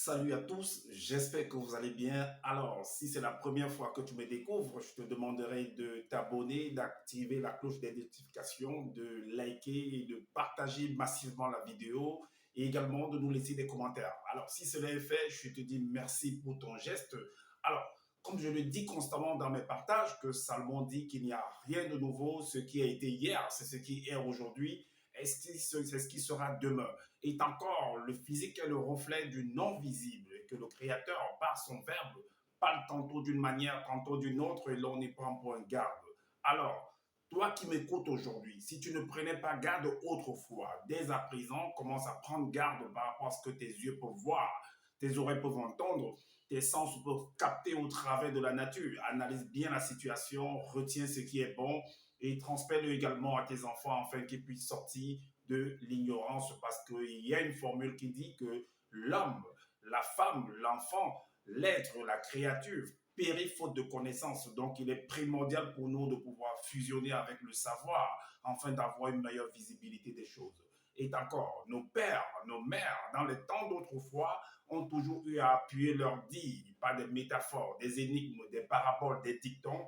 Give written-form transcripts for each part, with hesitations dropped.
Salut à tous, j'espère que vous allez bien. Alors, si c'est la première fois que tu me découvres, je te demanderai de t'abonner, d'activer la cloche des notifications, de liker et de partager massivement la vidéo et également de nous laisser des commentaires. Alors, si cela est fait, je te dis merci pour ton geste. Alors, comme je le dis constamment dans mes partages, que Salomon dit qu'il n'y a rien de nouveau, ce qui a été hier, c'est ce qui est aujourd'hui, et c'est ce qui sera demain est encore le physique est le reflet du non-visible et que le Créateur, par son verbe, parle tantôt d'une manière, tantôt d'une autre et l'on y prend pour un garde. Alors, toi qui m'écoutes aujourd'hui, si tu ne prenais pas garde autrefois, dès à présent, commence à prendre garde par rapport à ce que tes yeux peuvent voir, tes oreilles peuvent entendre, tes sens peuvent capter au travers de la nature. Analyse bien la situation, retiens ce qui est bon et transmets-le également à tes enfants afin qu'ils puissent sortir de l'ignorance parce qu'il y a une formule qui dit que l'homme, la femme, l'enfant, l'être, la créature périt faute de connaissances. Donc, il est primordial pour nous de pouvoir fusionner avec le savoir afin d'avoir une meilleure visibilité des choses. Et encore, nos pères, nos mères, dans les temps d'autrefois, ont toujours eu à appuyer leur dit par des métaphores, des énigmes, des paraboles, des dictons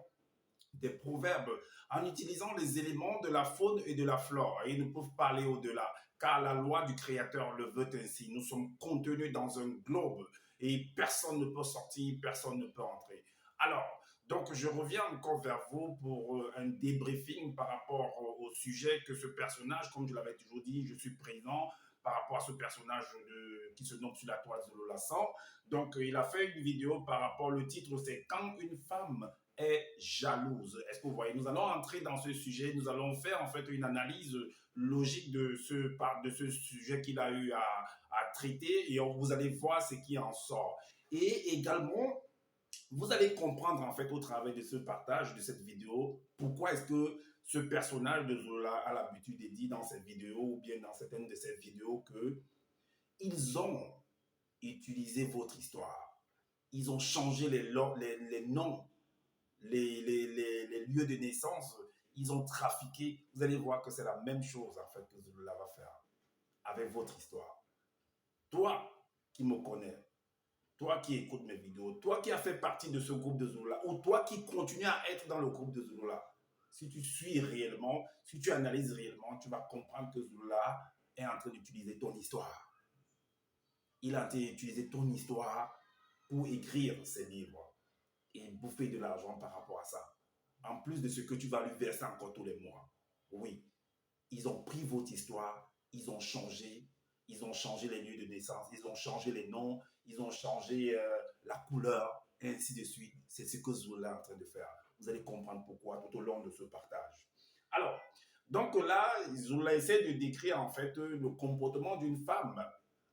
des proverbes en utilisant les éléments de la faune et de la flore. Et ils ne peuvent pas aller au-delà, car la loi du Créateur le veut ainsi. Nous sommes contenus dans un globe et personne ne peut sortir, personne ne peut entrer. Alors, donc je reviens encore vers vous pour un débriefing par rapport au sujet que ce personnage, comme je l'avais toujours dit, je suis présent par rapport à ce personnage qui se nomme sur la toile de Lolassan. Donc, il a fait une vidéo par rapport, le titre c'est Quand une femme est jalouse. Est-ce que vous voyez? Nous allons entrer dans ce sujet, nous allons faire en fait une analyse logique de ce sujet qu'il a eu à traiter et vous allez voir ce qui en sort. Et également, vous allez comprendre en fait au travers de ce partage, de cette vidéo, pourquoi est-ce que ce personnage de Zola a l'habitude de dire dans cette vidéo ou bien dans certaines de ces vidéos que ils ont utilisé votre histoire. Ils ont changé les noms les lieux de naissance, ils ont trafiqué. Vous allez voir que c'est la même chose en fait que Zulula va faire avec votre histoire. Toi qui me connais, toi qui écoutes mes vidéos, toi qui as fait partie de ce groupe de Zulula, ou toi qui continues à être dans le groupe de Zulula, si tu suis réellement, si tu analyses réellement, tu vas comprendre que Zulula est en train d'utiliser ton histoire. Il a utilisé ton histoire pour écrire ses livres et bouffer de l'argent par rapport à ça. En plus de ce que tu vas lui verser encore tous les mois. Oui, ils ont pris votre histoire, ils ont changé les lieux de naissance, ils ont changé les noms, ils ont changé la couleur, et ainsi de suite. C'est ce que Zola est en train de faire. Vous allez comprendre pourquoi tout au long de ce partage. Alors, donc là, Zola essaie de décrire en fait le comportement d'une femme.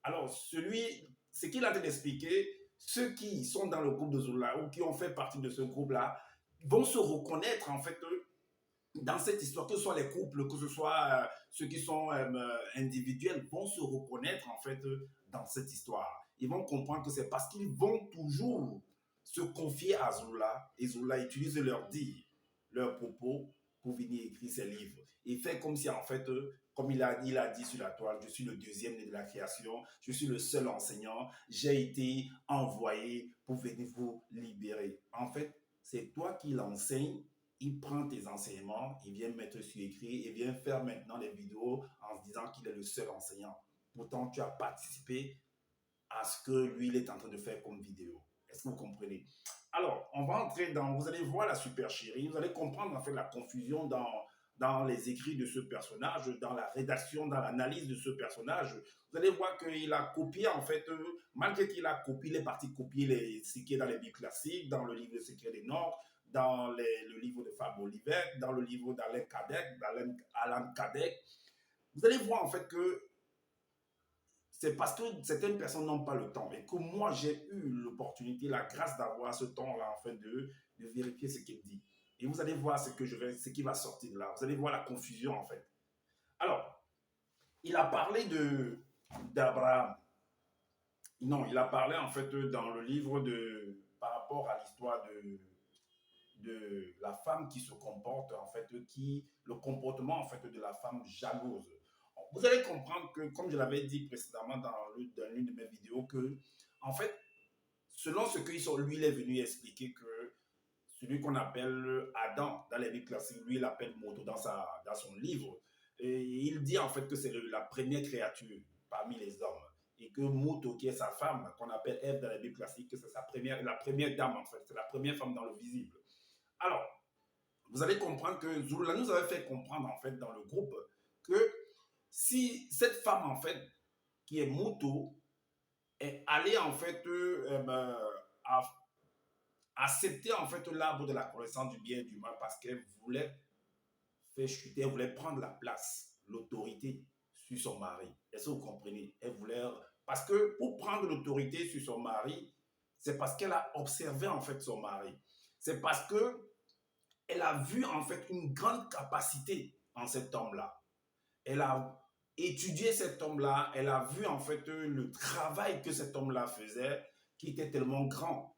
Alors, ce qu'il a d'expliquer, ceux qui sont dans le groupe de Zola ou qui ont fait partie de ce groupe-là vont se reconnaître en fait dans cette histoire, que ce soit les couples, que ce soit ceux qui sont individuels, vont se reconnaître en fait dans cette histoire. Ils vont comprendre que c'est parce qu'ils vont toujours se confier à Zola et Zola utilise leurs dires, leurs propos pour venir écrire ses livres. Il fait comme si en fait, comme il a dit sur la toile, je suis le deuxième de la création, je suis le seul enseignant, j'ai été envoyé pour venir vous libérer. En fait, c'est toi qui l'enseignes, il prend tes enseignements, il vient mettre sur écrit, il vient faire maintenant des vidéos en se disant qu'il est le seul enseignant. Pourtant, tu as participé à ce que lui, il est en train de faire comme vidéo. Est-ce que vous comprenez? Alors, on va entrer dans, vous allez voir la super chérie, vous allez comprendre en fait la confusion dans les écrits de ce personnage, dans la rédaction, dans l'analyse de ce personnage. Vous allez voir qu'il a copié, en fait, malgré qu'il a copié, il est parti copier ce qui est dans les bibles classiques, dans le livre Le Secret des Nord, dans le livre de Fab Olivet, dans le livre d'Alain Kardec, d'Alan Kardec. Vous allez voir, en fait, que c'est parce que certaines personnes n'ont pas le temps et que moi, j'ai eu l'opportunité, la grâce d'avoir ce temps-là, afin de vérifier ce qu'il dit. Et vous allez voir ce qui va sortir de là. Vous allez voir la confusion, en fait. Alors, il a parlé d'Abraham. Non, il a parlé, en fait, dans le livre par rapport à l'histoire de la femme qui se comporte, en fait, le comportement, en fait, de la femme jalouse. Vous allez comprendre que, comme je l'avais dit précédemment dans l'une de mes vidéos, que En fait, selon ce que lui, il est venu expliquer que celui qu'on appelle Adam dans les Bibles classiques, lui, il appelle Moto dans son livre. Et il dit en fait que c'est la première créature parmi les hommes. Et que Moto, qui est sa femme, qu'on appelle Ève dans les Bibles classiques, que c'est la première dame en fait, c'est la première femme dans le visible. Alors, vous allez comprendre que Zula nous avait fait comprendre en fait dans le groupe que si cette femme en fait, qui est Moto, est allée en fait accepter en fait l'arbre de la connaissance du bien et du mal parce qu'elle voulait faire chuter, elle voulait prendre la place, l'autorité sur son mari. Est-ce que vous comprenez? Elle voulait... Parce que pour prendre l'autorité sur son mari, c'est parce qu'elle a observé en fait son mari. C'est parce que elle a vu en fait une grande capacité en cet homme-là. Elle a étudié cet homme-là, elle a vu en fait le travail que cet homme-là faisait qui était tellement grand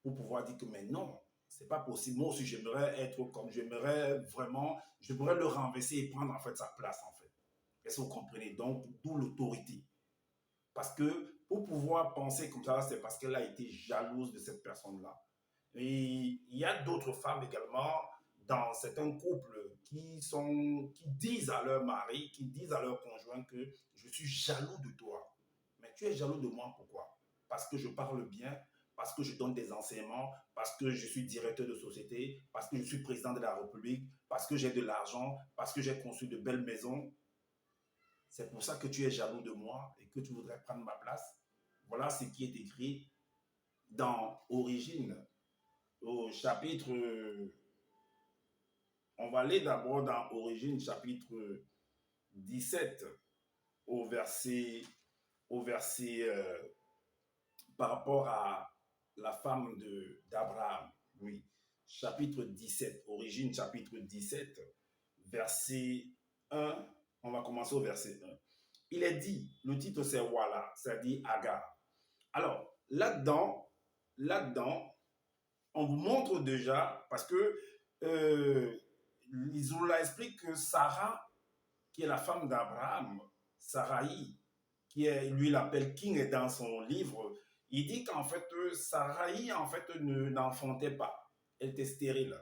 pour pouvoir dire que mais non, c'est pas possible. Moi aussi, j'aimerais être comme, j'aimerais vraiment, je pourrais le renverser et prendre en fait sa place en fait. Est-ce que vous comprenez? Donc, d'où l'autorité. Parce que pour pouvoir penser comme ça, c'est parce qu'elle a été jalouse de cette personne-là. Et il y a d'autres femmes également dans certains couples qui disent à leur mari, qui disent à leur conjoint que je suis jaloux de toi. Mais tu es jaloux de moi pourquoi? Parce que je parle bien, parce que je donne des enseignements, parce que je suis directeur de société, parce que je suis président de la République, parce que j'ai de l'argent, parce que j'ai construit de belles maisons. C'est pour ça que tu es jaloux de moi et que tu voudrais prendre ma place. Voilà ce qui est écrit dans Origine, au chapitre. On va aller d'abord dans Origine, chapitre 17, au verset, au verset par rapport à la femme d'Abraham. Oui, chapitre 17, Origine, chapitre 17, verset 1. On va commencer au verset 1. Il est dit, le titre c'est Voilà, c'est-à-dire Agar. Alors, là-dedans, on vous montre déjà, parce que Isola explique que Sarah, qui est la femme d'Abraham, Sarai, lui l'appelle King dans son livre, il dit qu'en fait, Sarai, en fait, n'enfantait pas. Elle était stérile.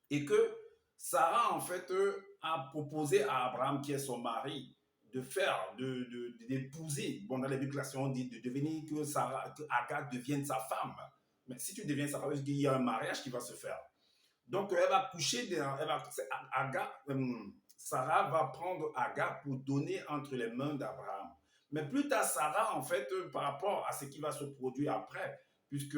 Et que Sarah, en fait, a proposé à Abraham, qui est son mari, d'épouser. Bon, dans les Bibles, on dit de devenir que Agar devienne sa femme. Mais si tu deviens sa femme, il y a un mariage qui va se faire. Donc, elle va coucher, Sarah va prendre Agar pour donner entre les mains d'Abraham. Mais plus tard, Sarah, en fait, par rapport à ce qui va se produire après, puisque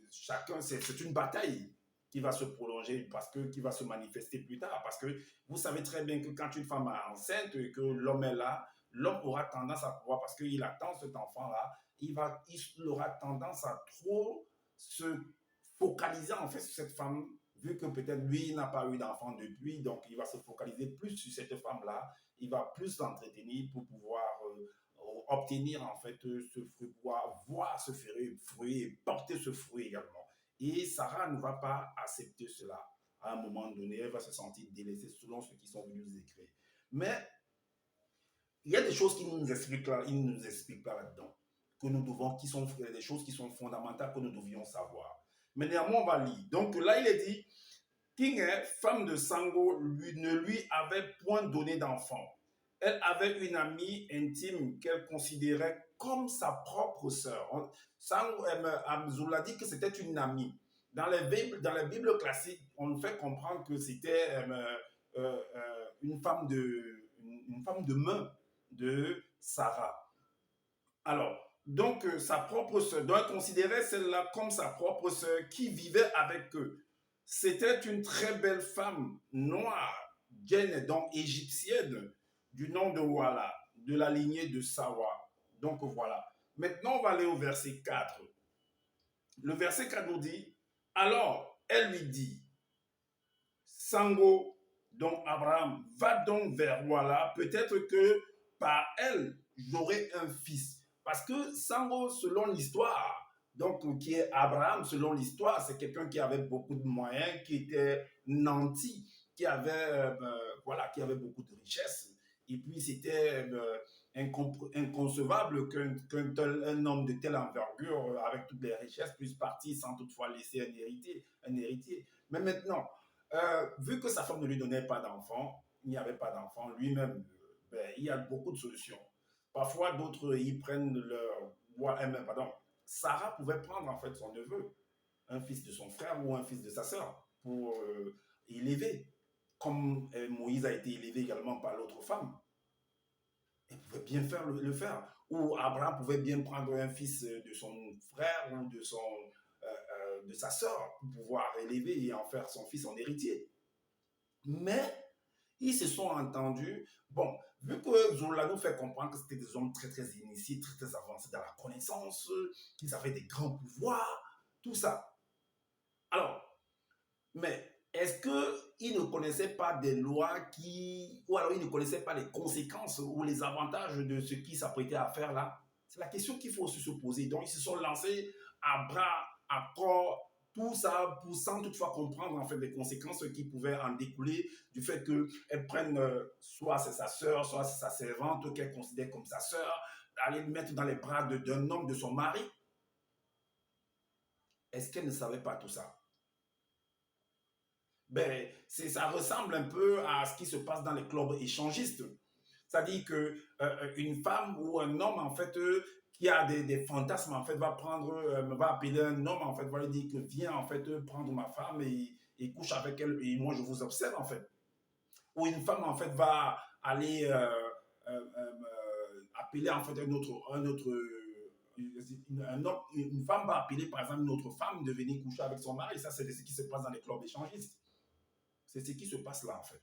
c'est une bataille qui va se prolonger, qui va se manifester plus tard. Parce que vous savez très bien que quand une femme est enceinte et que l'homme est là, l'homme aura tendance à pouvoir, parce qu'il attend cet enfant-là, il aura tendance à trop se focaliser en fait sur cette femme, vu que peut-être lui n'a pas eu d'enfant depuis, donc il va se focaliser plus sur cette femme-là, il va plus l'entretenir pour pouvoir obtenir en fait ce fruit, pouvoir voir ce fruit et porter ce fruit également. Et Sarah ne va pas accepter cela. À un moment donné, elle va se sentir délaissée selon ceux qui sont venus nous écrire. Mais il y a des choses qui nous expliquent là, il nous explique pas là-dedans, que nous devons, qui sont des choses qui sont fondamentales que nous devions savoir. Mais néanmoins, on va lire. Donc là, il est dit, King, femme de Sango, ne lui avait point donné d'enfant. Elle avait une amie intime qu'elle considérait comme sa propre sœur. Sango, Amzoula dit que c'était une amie. Dans les Bibles classiques, on nous fait comprendre que c'était une femme de main de Sarah. Alors, donc, sa propre sœur, donc elle considérait celle-là comme sa propre sœur qui vivait avec eux. C'était une très belle femme noire, gaine, donc égyptienne, du nom de Wala, de la lignée de Sawa. Donc voilà. Maintenant, on va aller au verset 4. Le verset 4 nous dit, alors elle lui dit, Sango, donc Abraham, va donc vers Wala, peut-être que par elle, j'aurai un fils. Parce que Sango, selon l'histoire, donc qui est Abraham, selon l'histoire, c'est quelqu'un qui avait beaucoup de moyens, qui était nanti, qui avait, voilà, qui avait beaucoup de richesses. Et puis c'était inconcevable un homme de telle envergure, avec toutes les richesses, puisse partir sans toutefois laisser un héritier. Mais maintenant, vu que sa femme ne lui donnait pas d'enfant, il n'y avait pas d'enfant, lui-même, ben, il y a beaucoup de solutions. Parfois, d'autres, ils prennent leur... Pardon, Sarah pouvait prendre en fait son neveu, un fils de son frère ou un fils de sa sœur, pour élever, comme Moïse a été élevé également par l'autre femme. Elle pouvait bien le faire. Ou Abraham pouvait bien prendre un fils de son frère ou de sa sœur pour pouvoir élever et en faire son fils en héritier. Mais ils se sont entendus. Bon, vu que Zola nous fait comprendre que c'était des hommes très, très initiés, très, très avancés dans la connaissance, qu'ils avaient des grands pouvoirs, tout ça. Alors, mais est-ce qu'ils ne connaissaient pas des lois ou alors ils ne connaissaient pas les conséquences ou les avantages de ce qu'ils s'apprêtaient à faire là? C'est la question qu'il faut aussi se poser. Donc, ils se sont lancés à bras, à corps, tout ça sans toutefois comprendre en fait les conséquences qui pouvaient en découler du fait qu'elle prenne soit c'est sa sœur, soit c'est sa servante qu'elle considère comme sa sœur, aller le mettre dans les bras d'un homme, de son mari. Est-ce qu'elle ne savait pas tout ça? Ben, ça ressemble un peu à ce qui se passe dans les clubs échangistes. C'est-à-dire que une femme ou un homme, en fait, qui a des fantasmes, en fait, va appeler un homme, en fait, va lui dire que viens, en fait, prendre ma femme et couche avec elle, et moi, je vous observe, en fait. Ou une femme, en fait, va aller appeler, en fait, une femme va appeler, par exemple, une autre femme de venir coucher avec son mari. Ça, c'est ce qui se passe dans les clubs échangistes. C'est ce qui se passe là, en fait.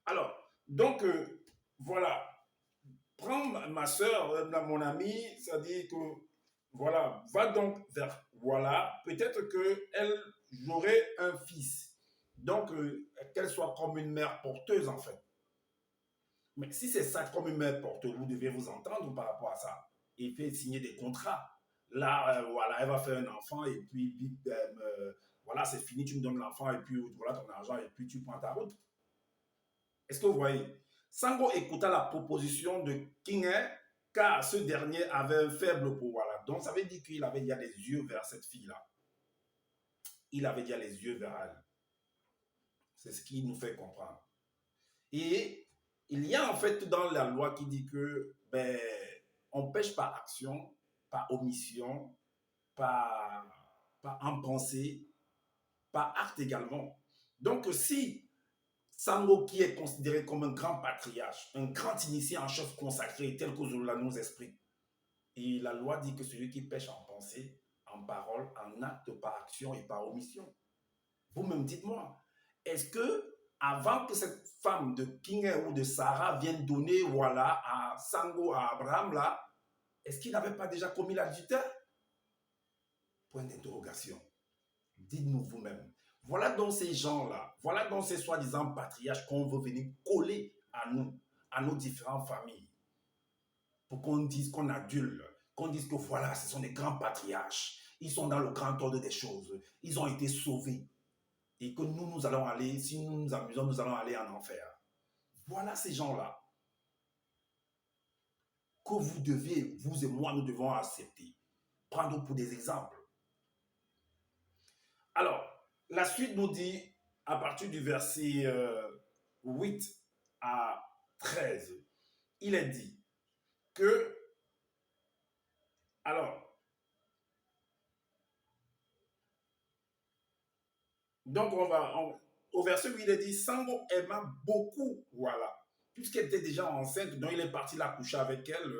Alors, donc, voilà. Prends ma soeur, mon ami, c'est-à-dire que, voilà, va donc vers, voilà, peut-être qu'elle aurait un fils. Donc, qu'elle soit comme une mère porteuse, en fait. Mais si c'est ça, comme une mère porteuse, vous devez vous entendre par rapport à ça. Et faire signer des contrats. Là, voilà, elle va faire un enfant et puis, voilà, c'est fini, tu me donnes l'enfant et puis voilà ton argent et puis tu prends ta route. Est-ce que vous voyez? Sango écouta la proposition de King, car ce dernier avait un faible pouvoir. Donc, ça veut dire qu'il avait déjà les yeux vers cette fille-là. Il avait déjà les yeux vers elle. C'est ce qui nous fait comprendre. Et il y a en fait dans la loi qui dit que ben, on pêche par action, par omission, par en pensée, par acte également. Donc, si Sango, qui est considéré comme un grand patriarche, un grand initié en chef consacré, tel que Zola nous explique. Et la loi dit que celui qui pêche en pensée, en parole, en acte, par action et par omission. Vous-même dites-moi, est-ce que avant que cette femme de King ou de Sarah vienne donner voilà à Sango, à Abraham là, est-ce qu'il n'avait pas déjà commis l'adultère? Point d'interrogation. Dites-nous vous-même. Voilà donc ces gens-là, voilà donc ces soi-disant patriarches qu'on veut venir coller à nous, à nos différentes familles, pour qu'on dise qu'on adule, qu'on dise que voilà, ce sont des grands patriarches, ils sont dans le grand ordre des choses, ils ont été sauvés, et que nous allons aller, si nous nous amusons, nous allons aller en enfer. Voilà ces gens-là que vous devez, vous et moi, nous devons accepter, prendre pour des exemples. Alors, la suite nous dit, à partir du verset 8 à 13, il est dit que, alors, donc au verset 8, il est dit, Sango aima beaucoup, voilà, puisqu'elle était déjà enceinte, donc il est parti la coucher avec elle,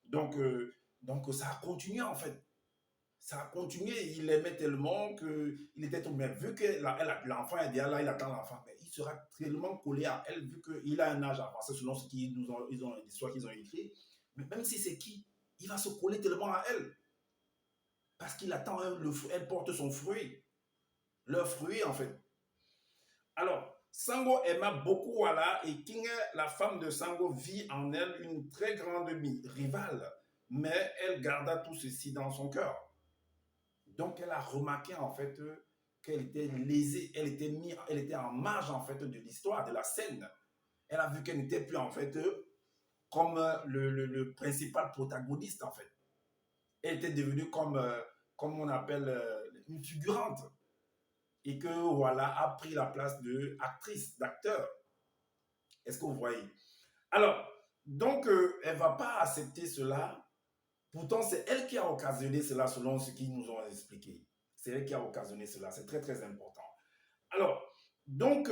donc, donc ça a continué en fait. Ça a continué, il aimait tellement qu'il était tout bien. Vu que l'enfant est déjà là, il attend l'enfant, mais il sera tellement collé à elle, vu qu'il a un âge avancé selon ce qu'ils nous ont, l'histoire qu'ils ont écrit. Mais même si c'est qui, il va se coller tellement à elle. Parce qu'il attend, elle porte son fruit. Leur fruit, en fait. Alors, Sango aima beaucoup Wala et King, la femme de Sango, vit en elle une très grande rivale. Mais elle garda tout ceci dans son cœur. Donc, elle a remarqué en fait qu'elle était lésée, elle était en marge en fait de l'histoire, de la scène. Elle a vu qu'elle n'était plus en fait comme le principal protagoniste, en fait. Elle était devenue comme on appelle une figurante. Et que, voilà, a pris la place de actrice, d'acteur. Est-ce que vous voyez? Alors, donc, elle ne va pas accepter cela. Pourtant, c'est elle qui a occasionné cela selon ce qu'ils nous ont expliqué. C'est elle qui a occasionné cela. C'est très, très important. Alors, donc,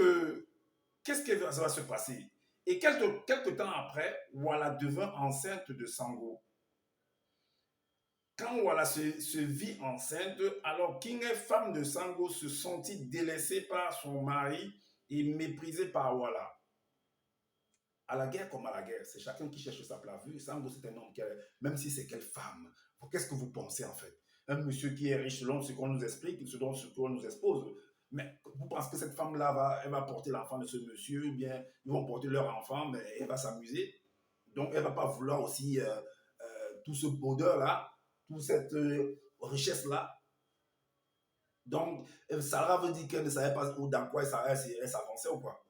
qu'est-ce qui va se passer? Et quelques temps après, Walla devint enceinte de Sango. Quand Walla se vit enceinte, alors King et femme de Sango se sentit délaissée par son mari et méprisée par Walla. À la guerre comme à la guerre, c'est chacun qui cherche sa place. Vu, Sango, c'est un homme qui, même si c'est quelle femme, qu'est-ce que vous pensez en fait? Un monsieur qui est riche selon ce qu'on nous explique, selon ce qu'on nous expose. Mais vous pensez que cette femme-là, elle va porter l'enfant de ce monsieur, ou bien ils vont porter leur enfant, mais elle va s'amuser. Donc, elle ne va pas vouloir aussi tout ce bonheur-là, toute cette richesse-là. Donc, Sarah veut dire qu'elle ne savait pas dans quoi elle s'avançait ou quoi.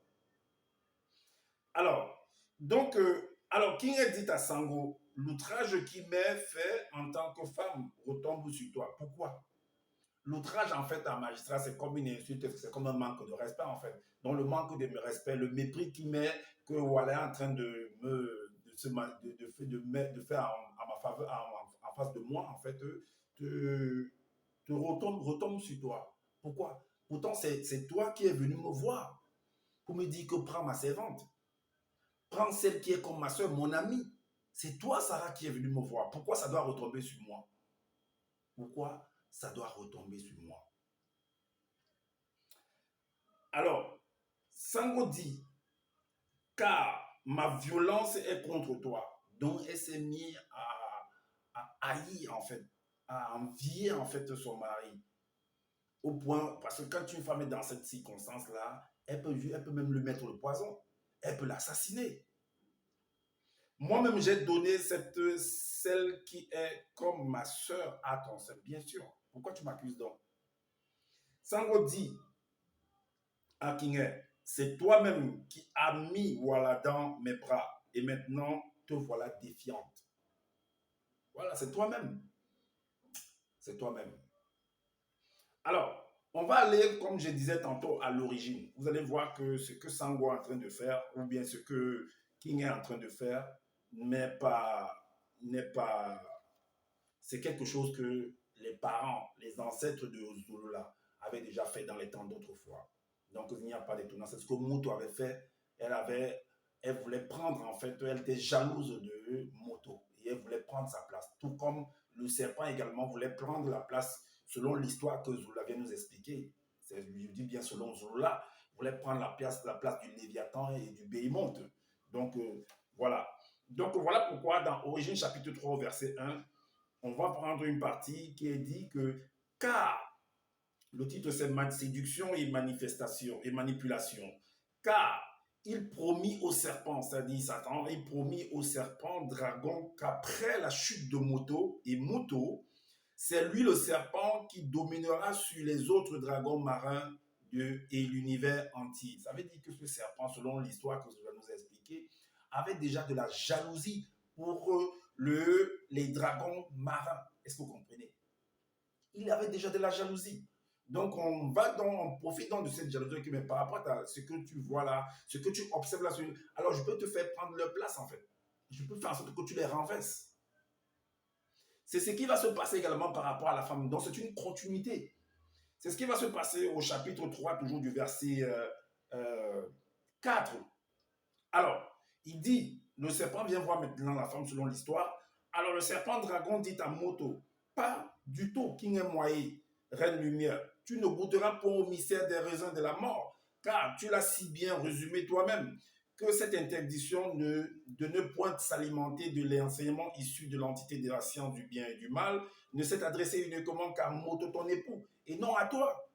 Alors, donc, alors King a dit à Sango, l'outrage qu'il m'est fait en tant que femme retombe sur toi. Pourquoi? L'outrage, en fait, en magistrat, c'est comme une insulte, c'est comme un manque de respect, en fait. Donc, le manque de respect, le mépris qu'il met, que voilà est en train de faire en ma faveur, en face de moi, en fait, te retombe sur toi. Pourquoi? Pourtant, c'est toi qui es venu me voir pour me dire que prends ma servante. Prends celle qui est comme ma soeur, mon amie. C'est toi, Sarah, qui est venue me voir. Pourquoi ça doit retomber sur moi? Pourquoi ça doit retomber sur moi? Alors, Sango dit, car ma violence est contre toi. Donc, elle s'est mise à haïr, en fait, à envier, en fait, son mari. Au point, parce que quand une femme est dans cette circonstance-là, elle peut même lui mettre le poison. Elle peut l'assassiner. Moi-même, j'ai donné celle qui est comme ma soeur à ton seul. Bien sûr. Pourquoi tu m'accuses donc? Sango dit à Kingé, c'est toi-même qui as mis voilà dans mes bras et maintenant te voilà défiante. Voilà, c'est toi-même. C'est toi-même. Alors, on va aller, comme je disais tantôt, à l'origine. Vous allez voir que ce que Sango est en train de faire, ou bien ce que King est en train de faire, n'est pas, c'est quelque chose que les parents, les ancêtres de Zulula avaient déjà fait dans les temps d'autrefois. Donc, il n'y a pas d'étonnant. C'est ce que Moto avait fait. Elle voulait prendre, en fait, elle était jalouse de Moto. Et elle voulait prendre sa place. Tout comme le serpent également voulait prendre la place, selon l'histoire que Zulula vient nous expliquer. Je dis bien selon Zulula, voulait prendre la place du Léviathan et du Béhémonte. Donc, voilà. Donc, voilà pourquoi dans Origine chapitre 3, verset 1, on va prendre une partie qui est dit que car, le titre c'est séduction et manifestation et manipulation, car il promit au serpent, c'est-à-dire Satan, il promit au serpent dragon qu'après la chute de Moto, et Moto, c'est lui le serpent qui dominera sur les autres dragons marins et l'univers entier. Ça veut dire que ce serpent, selon l'histoire que je vais nous expliquer, avait déjà de la jalousie pour les dragons marins. Est-ce que vous comprenez? Il avait déjà de la jalousie. Donc, on profite donc de cette jalousie, mais par rapport à ce que tu vois là, ce que tu observes là, alors je peux te faire prendre leur place en fait. Je peux faire en sorte que tu les renverses. C'est ce qui va se passer également par rapport à la femme. Donc, c'est une continuité. C'est ce qui va se passer au chapitre 3, toujours du verset 4. Alors, il dit, le serpent vient voir maintenant la femme selon l'histoire. Alors, le serpent dragon dit à Moto, pas du tout, King est moyen, reine lumière, tu ne goûteras pas au mystère des raisins de la mort, car tu l'as si bien résumé toi-même, que cette interdiction de ne point s'alimenter de l'enseignement issu de l'entité de la science du bien et du mal ne s'est adressée uniquement qu'à Moto, ton époux, et non à toi.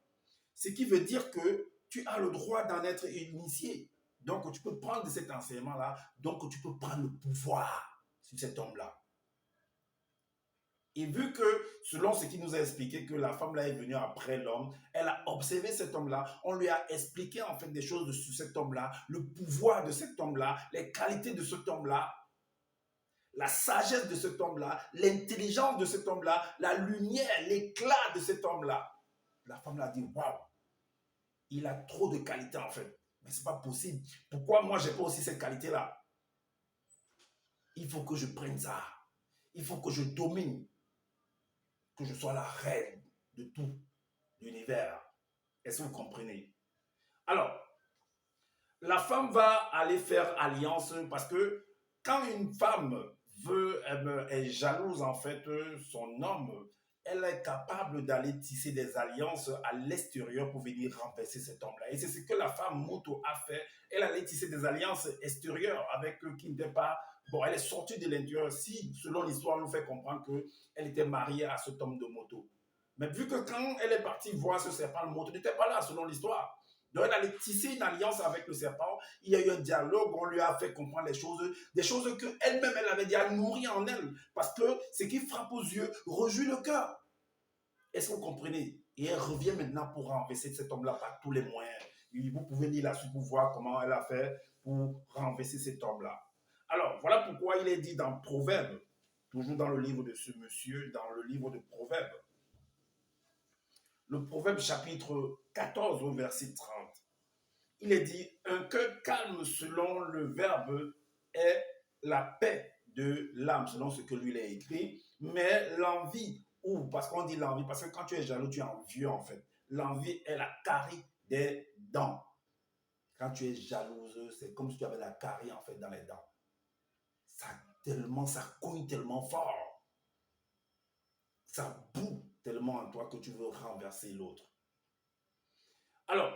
Ce qui veut dire que tu as le droit d'en être initié. Donc, tu peux prendre de cet enseignement-là, donc tu peux prendre le pouvoir sur cet homme-là. Et vu que, selon ce qu'il nous a expliqué, que la femme-là est venue après l'homme, elle a observé cet homme-là, on lui a expliqué en fait des choses sur cet homme-là, le pouvoir de cet homme-là, les qualités de cet homme-là. la sagesse de cet homme-là, l'intelligence de cet homme-là, la lumière, l'éclat de cet homme-là. La femme l'a dit, waouh, il a trop de qualité en fait. Mais c'est pas possible. Pourquoi moi, j'ai pas aussi cette qualité-là? Il faut que je prenne ça. Il faut que je domine, que je sois la reine de tout l'univers. Est-ce que vous comprenez? Alors, la femme va aller faire alliance parce que quand une femme est jalouse en fait son homme, elle est capable d'aller tisser des alliances à l'extérieur pour venir renverser cet homme-là. Et c'est ce que la femme Moto a fait. Elle allait tisser des alliances extérieures avec qui n'était pas... Bon, elle est sortie de l'intérieur. Si, selon l'histoire, on nous fait comprendre qu'elle était mariée à cet homme de moto. Mais vu que quand elle est partie voir ce serpent, le moto n'était pas là, selon l'histoire. Donc, elle allait tisser une alliance avec le serpent. Il y a eu un dialogue, on lui a fait comprendre les choses, des choses qu'elle-même, elle avait déjà nourries en elle. Parce que ce qui frappe aux yeux réjouit le cœur. Est-ce que vous comprenez? Et elle revient maintenant pour renverser cet homme-là par tous les moyens. Et vous pouvez lire la suite pour voir comment elle a fait pour renverser cet homme-là. Alors, voilà pourquoi il est dit dans Proverbe, toujours dans le livre de ce monsieur, dans le livre de Proverbe, le Proverbe chapitre 14 au verset 30. Il est dit, un cœur calme selon le verbe est la paix de l'âme, selon ce que lui a écrit, mais l'envie, ou parce qu'on dit l'envie, parce que quand tu es jaloux, tu es envieux en fait. L'envie est la carie des dents. Quand tu es jalouse, c'est comme si tu avais la carie en fait dans les dents. Ça cogne tellement fort. Ça boue tellement en toi que tu veux renverser l'autre. Alors,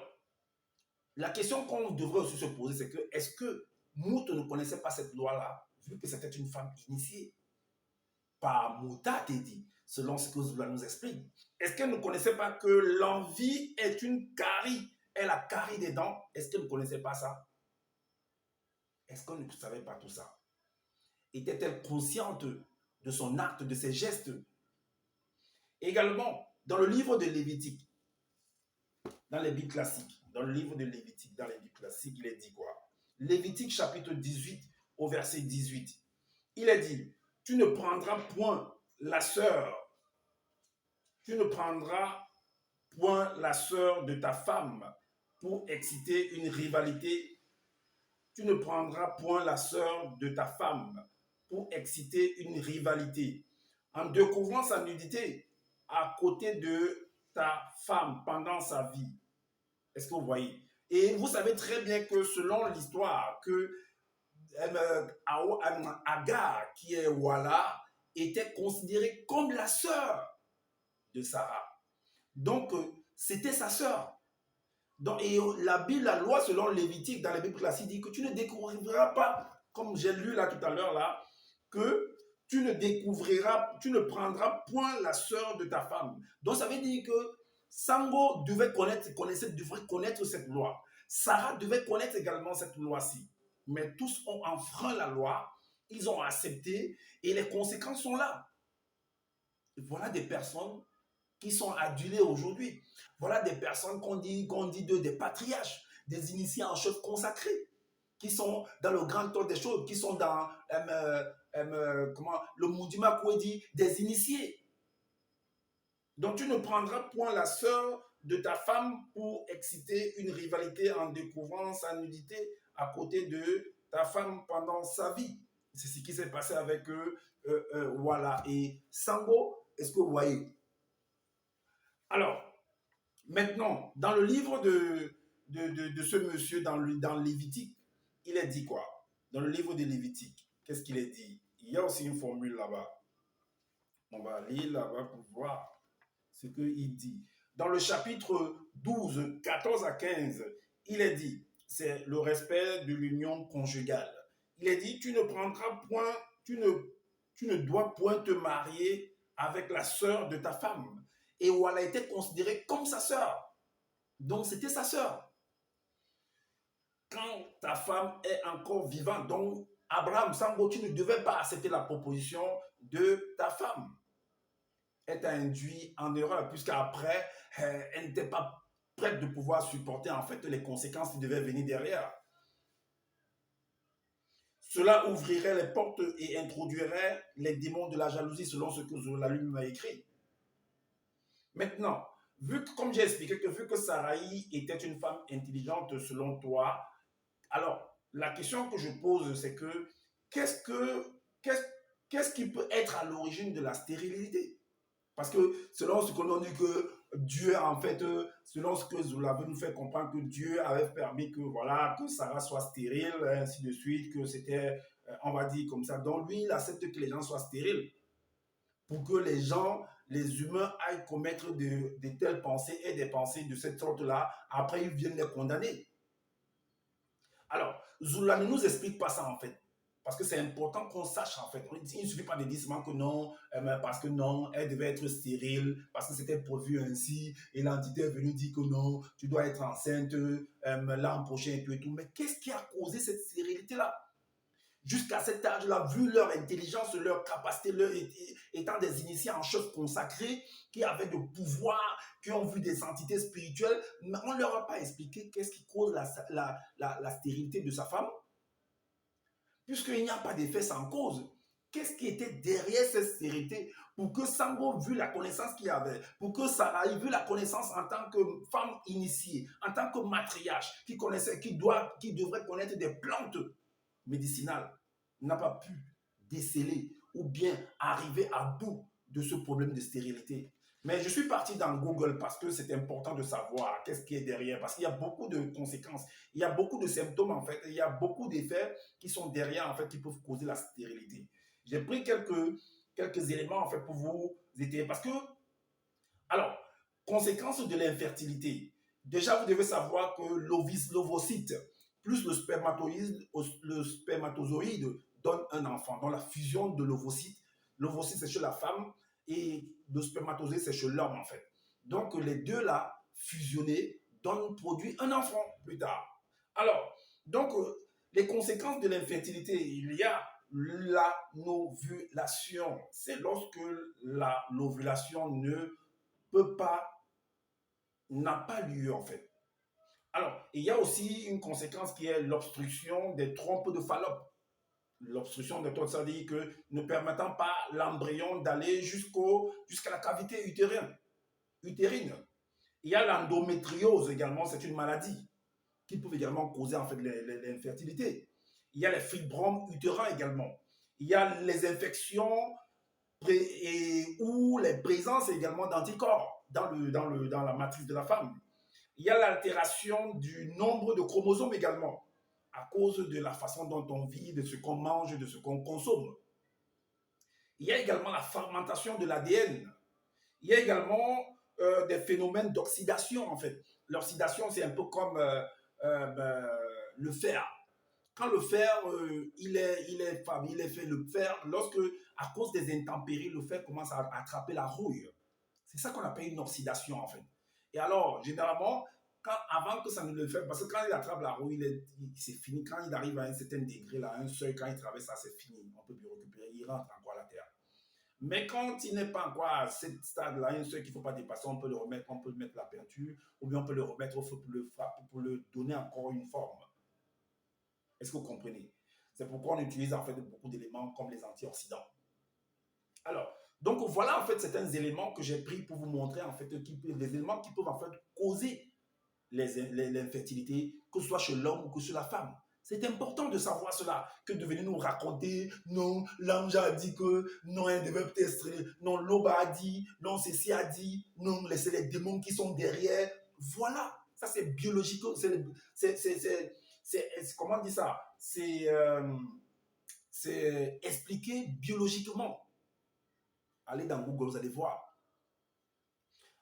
la question qu'on devrait aussi se poser, c'est que est-ce que Mout ne connaissait pas cette loi-là, vu que c'était une femme initiée par Mouta Tedi, selon ce que Zoula nous explique? Est-ce qu'elle ne connaissait pas que l'envie est une carie, est la carie des dents? Est-ce qu'elle ne connaissait pas ça? Est-ce qu'on ne savait pas tout ça? Était-elle consciente de son acte, de ses gestes? Également, dans le livre de Lévitique, dans les Bibles classiques, dans le livre de Lévitique, dans les Bibles classiques, il est dit quoi? Lévitique chapitre 18 au verset 18. Il est dit, tu ne prendras point la sœur, tu ne prendras point la sœur de ta femme pour exciter une rivalité. Tu ne prendras point la sœur de ta femme pour exciter une rivalité en découvrant sa nudité à côté de ta femme pendant sa vie. Est-ce que vous voyez? Et vous savez très bien que selon l'histoire, que Agar, qui est Wala, était considérée comme la sœur de Sarah. Donc, c'était sa sœur. Donc, et la Bible, la loi selon Lévitique, dans la Bible classique, dit que tu ne découvriras pas, comme j'ai lu là tout à l'heure, là, que tu ne découvriras, tu ne prendras point la sœur de ta femme. Donc, ça veut dire que Sango devait connaître cette loi. Sarah devait connaître également cette loi-ci. Mais tous ont enfreint la loi, ils ont accepté et les conséquences sont là. Voilà des personnes qui sont adulées aujourd'hui. Voilà des personnes qu'on dit d'eux des patriarches, des initiés en chef consacrés, qui sont dans le grand temps des choses, qui sont dans le Moudima dit des initiés. Donc tu ne prendras point la sœur de ta femme pour exciter une rivalité en découvrant sa nudité à côté de ta femme pendant sa vie. C'est ce qui s'est passé avec Wala et Sango. Est-ce que vous voyez? Alors, maintenant, dans le livre de ce monsieur, dans Lévitique, il est dit quoi? Dans le livre de Lévitique, qu'est-ce qu'il est dit? Il y a aussi une formule là-bas. On va lire là-bas pour voir ce qu'il dit. Dans le chapitre 12, 14 à 15, il est dit, c'est le respect de l'union conjugale. Il est dit, tu ne prendras point, tu ne dois point te marier avec la sœur de ta femme. Et où elle a été considérée comme sa sœur. Donc c'était sa sœur. Quand ta femme est encore vivante, donc Abraham, Sango, tu ne devais pas accepter la proposition de ta femme. Elle t'a induit en erreur, puisqu'après, elle n'était pas prête de pouvoir supporter en fait les conséquences qui devaient venir derrière. Cela ouvrirait les portes et introduirait les démons de la jalousie selon ce que Zola lui-même a écrit. Maintenant, comme j'ai expliqué que vu que Sarai était une femme intelligente selon toi, alors la question que je pose c'est que qu'est-ce que qu'est-ce qu'est-ce qui peut être à l'origine de la stérilité? Parce que selon ce qu'on a dit que Dieu, en fait, selon ce que Zola veut nous faire comprendre, que Dieu avait permis que, voilà, que Sarah soit stérile, ainsi de suite, que c'était, on va dire comme ça. Donc lui, il accepte que les gens soient stériles pour que les gens, les humains aillent commettre de telles pensées et des pensées de cette sorte-là. Après, ils viennent les condamner. Alors, Zoula ne nous explique pas ça en fait. Parce que c'est important qu'on sache en fait. Il ne suffit pas de dire seulement que non, parce que non, elle devait être stérile, parce que c'était prévu ainsi, et l'entité est venue dire que non, tu dois être enceinte l'an prochain et tout et tout. Mais qu'est-ce qui a causé cette stérilité-là? Jusqu'à cet âge-là, vu leur intelligence, leur capacité, leur étant des initiés en choses consacrées, qui avaient de pouvoir, qui ont vu des entités spirituelles, mais on ne leur a pas expliqué qu'est-ce qui cause la stérilité de sa femme, puisqu'il n'y a pas d'effet sans cause. Qu'est-ce qui était derrière cette stérilité pour que Sango, vu la connaissance qu'il avait, pour que Sarah, vu la connaissance en tant que femme initiée, en tant que matriarche, qui connaissait, qui devrait connaître des plantes médicinales, n'a pas pu déceler ou bien arriver à bout de ce problème de stérilité. Mais je suis parti dans Google parce que c'est important de savoir qu'est-ce qui est derrière, parce qu'il y a beaucoup de conséquences, il y a beaucoup de symptômes en fait, il y a beaucoup d'effets qui sont derrière en fait, qui peuvent causer la stérilité. J'ai pris quelques éléments en fait pour vous aider, parce que, alors, conséquences de l'infertilité. Déjà, vous devez savoir que l'ovocyte plus le spermatozoïde donne un enfant. Dans la fusion de l'ovocyte c'est chez la femme et le spermatozoïde c'est chez l'homme en fait. Donc les deux là fusionnés produisent un enfant plus tard. Alors, donc les conséquences de l'infertilité, il y a l'ovulation. C'est lorsque l'ovulation n'a pas lieu en fait. Alors, il y a aussi une conséquence qui est l'obstruction des trompes de Fallope. L'obstruction des trompes, ça veut dire que ne permettant pas l'embryon d'aller jusqu'à la cavité utérine. Il y a l'endométriose également, c'est une maladie qui peut également causer en fait l'infertilité. Il y a les fibromes utérins également. Il y a les infections ou les présences également d'anticorps dans la matrice de la femme. Il y a l'altération du nombre de chromosomes également, à cause de la façon dont on vit, de ce qu'on mange, de ce qu'on consomme. Il y a également la fermentation de l'ADN. Il y a également des phénomènes d'oxydation, en fait. L'oxydation, c'est un peu comme le fer. Quand le fer, il est fait le fer, lorsque, à cause des intempéries, le fer commence à attraper la rouille. C'est ça qu'on appelle une oxydation, en fait. Et alors, généralement, avant que ça ne le fasse, parce que quand il attrape la rouille, c'est fini. Quand il arrive à un certain degré, là, un seuil, quand il traverse ça, c'est fini. On ne peut plus récupérer. Il rentre encore à la terre. Mais quand il n'est pas encore à ce stade-là, un seuil qu'il ne faut pas dépasser, on peut le remettre, on peut mettre la peinture, ou bien on peut le remettre au feu pour le donner encore une forme. Est-ce que vous comprenez? C'est pourquoi on utilise en fait beaucoup d'éléments comme les antioxydants. Alors, donc voilà en fait certains éléments que j'ai pris pour vous montrer en fait les éléments qui peuvent en fait causer l'infertilité, que ce soit chez l'homme ou que chez la femme. C'est important de savoir cela, que de venir nous raconter, non, l'ange a dit que, non, elle devait peut-être, non, l'aube a dit, non, ceci a dit, non, c'est les démons qui sont derrière. Voilà, ça c'est biologique, comment on dit ça? C'est expliqué biologiquement. Allez dans Google, vous allez voir.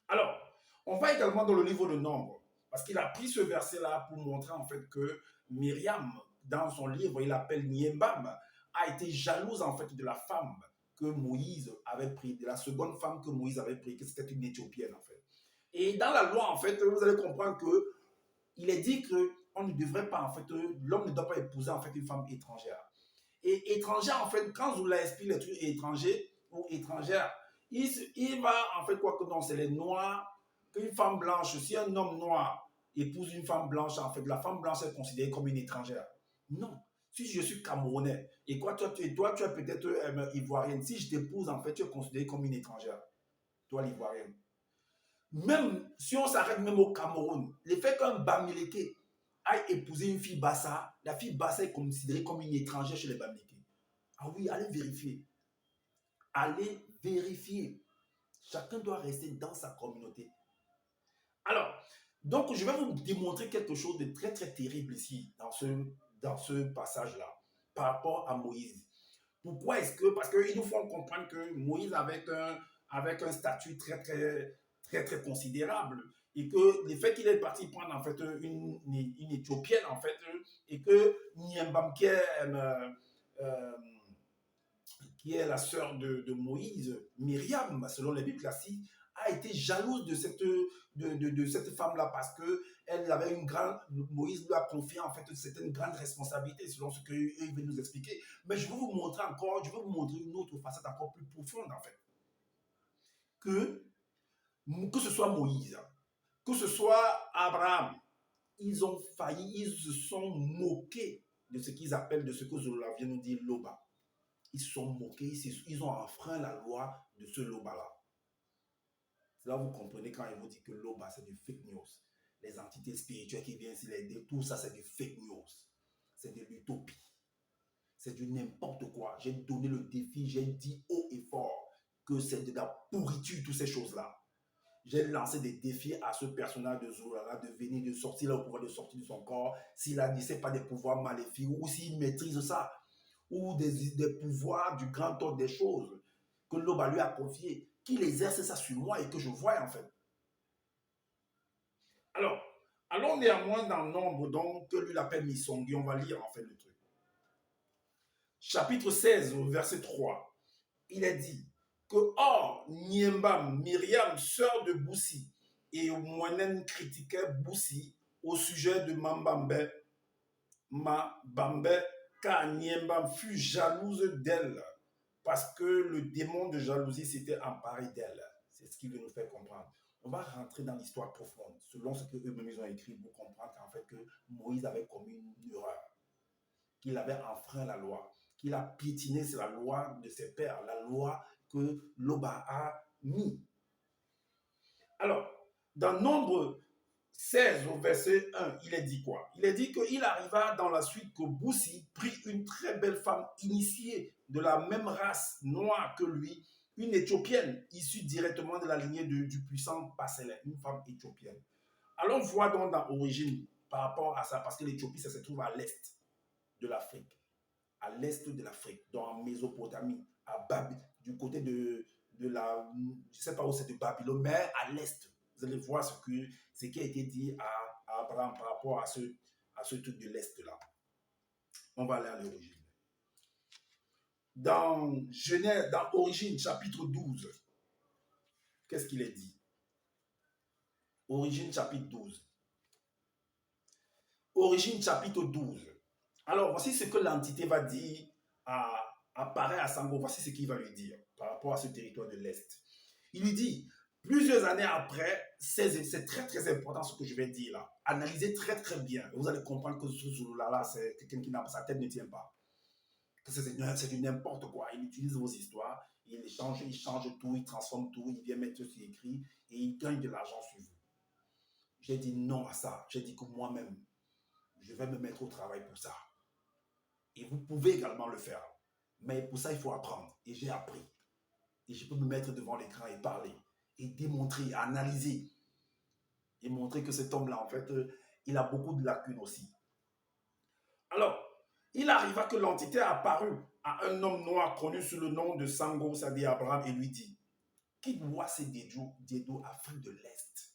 Alors, on va également dans le livre de Nombres, parce qu'il a pris ce verset-là pour montrer en fait que Myriam, dans son livre, il appelle Niembam, a été jalouse en fait de la femme que Moïse avait pris, de la seconde femme que Moïse avait pris, que c'était une Éthiopienne en fait. Et dans la loi, en fait, vous allez comprendre que il est dit que on ne devrait pas, en fait, l'homme ne doit pas épouser en fait une femme étrangère. Et étrangère, en fait, quand vous l'expliquez les trucs étrangers ou étrangère, il va, en fait, quoi que non, c'est les noirs, qu'une femme blanche, si un homme noir épouse une femme blanche, en fait, la femme blanche est considérée comme une étrangère. Non, Si je suis Camerounais et toi, tu es peut-être ivoirienne, si je t'épouse, en fait, tu es considérée comme une étrangère, toi l'ivoirienne. Même si on s'arrête même au Cameroun, le fait qu'un Bamileke aille épouser une fille Bassa, la fille Bassa est considérée comme une étrangère chez les Bamileke. Ah oui, allez vérifier. Allez vérifier. Chacun doit rester dans sa communauté. Alors, donc je vais vous démontrer quelque chose de très très terrible ici, dans ce passage-là, par rapport à Moïse. Pourquoi est-ce que, parce qu'ils nous font comprendre que Moïse avec un statut très très très très considérable et que le fait qu'il est parti prendre en fait une Éthiopienne en fait et que Niembam qui est la sœur de Moïse, Myriam, selon les Bibles classiques, a été jalouse de cette femme-là parce qu'elle avait une grande. Moïse lui a confié en fait c'était une grande responsabilité selon ce qu'il veut nous expliquer. Mais je vais vous montrer encore, je vais vous montrer une autre facette encore plus profonde en fait. Que ce soit Moïse, que ce soit Abraham, ils ont failli, ils se sont moqués de ce qu'ils appellent, de ce que Zola vient nous dire Loba. Ils se sont moqués, ils ont enfreint la loi de ce Loba-là. C'est là que vous comprenez quand il vous dit que Loba, c'est du fake news. Les entités spirituelles qui viennent s'y aider, tout ça, c'est du fake news. C'est de l'utopie. C'est du n'importe quoi. J'ai donné le défi, j'ai dit haut et fort que c'est de la pourriture, toutes ces choses-là. J'ai lancé des défis à ce personnage de Zola de venir, de sortir le pouvoir de sortir de son corps, s'il a dit, c'est pas des pouvoirs maléfiques, ou s'il maîtrise ça, ou des pouvoirs du grand ordre des choses que Loba lui a confié, qu'il exerce ça sur moi et que je vois en fait. Alors, allons néanmoins dans Nombre, donc, que lui l'appelle Misongi, on va lire en fait le truc. Chapitre 16, verset 3, il est dit que, or, Niembam, Myriam, sœur de Boussi, et Moinen critiquait Boussi au sujet de Mambambe, car Niembam fut jalouse d'elle, parce que le démon de jalousie s'était emparé d'elle. C'est ce qu'il veut nous faire comprendre. On va rentrer dans l'histoire profonde, selon ce qu'eux-mêmes ont écrit, pour comprendre qu'en fait que Moïse avait commis une erreur, qu'il avait enfreint la loi, qu'il a piétiné sur la loi de ses pères, la loi que Loba a mis. Alors, dans Nombre 16 au verset 1, il est dit quoi? Il est dit qu'il arriva dans la suite que Boussi prit une très belle femme initiée de la même race noire que lui, une Éthiopienne issue directement de la lignée du puissant Passelin, une femme éthiopienne. Allons voir donc dans l'origine par rapport à ça, parce que l'Éthiopie, ça se trouve à l'est de l'Afrique, à l'est de l'Afrique, dans Mésopotamie, du côté de la, je ne sais pas où c'est de Babylone, mais à l'est. Vous allez voir ce qui a été dit à Abraham par rapport à ce truc de l'est-là. On va aller à l'origine. Dans Genèse, dans Origine, chapitre 12, qu'est-ce qu'il est dit? Origine, chapitre 12. Origine, chapitre 12. Alors, voici ce que l'entité va dire à Paré à Sango. Voici ce qu'il va lui dire par rapport à ce territoire de l'Est. Il lui dit, plusieurs années après, c'est très très important ce que je vais dire là. Analysez très très bien. Vous allez comprendre que ce Zulu-là, c'est quelqu'un qui n'a sa tête ne tient pas. Que c'est du n'importe quoi. Il utilise vos histoires, il change tout, il transforme tout, il vient mettre ce écrit et il gagne de l'argent sur vous. J'ai dit non à ça. J'ai dit que moi-même, je vais me mettre au travail pour ça. Et vous pouvez également le faire. Mais pour ça, il faut apprendre. Et j'ai appris. Et je peux me mettre devant l'écran et parler. Et démontrer, analyser. Et montrer que cet homme-là, en fait, il a beaucoup de lacunes aussi. Alors, il arriva que l'entité apparut à un homme noir connu sous le nom de Sango, c'est-à-dire Abraham, et lui dit, quitte Ouassé Dedo, Afrique de l'Est.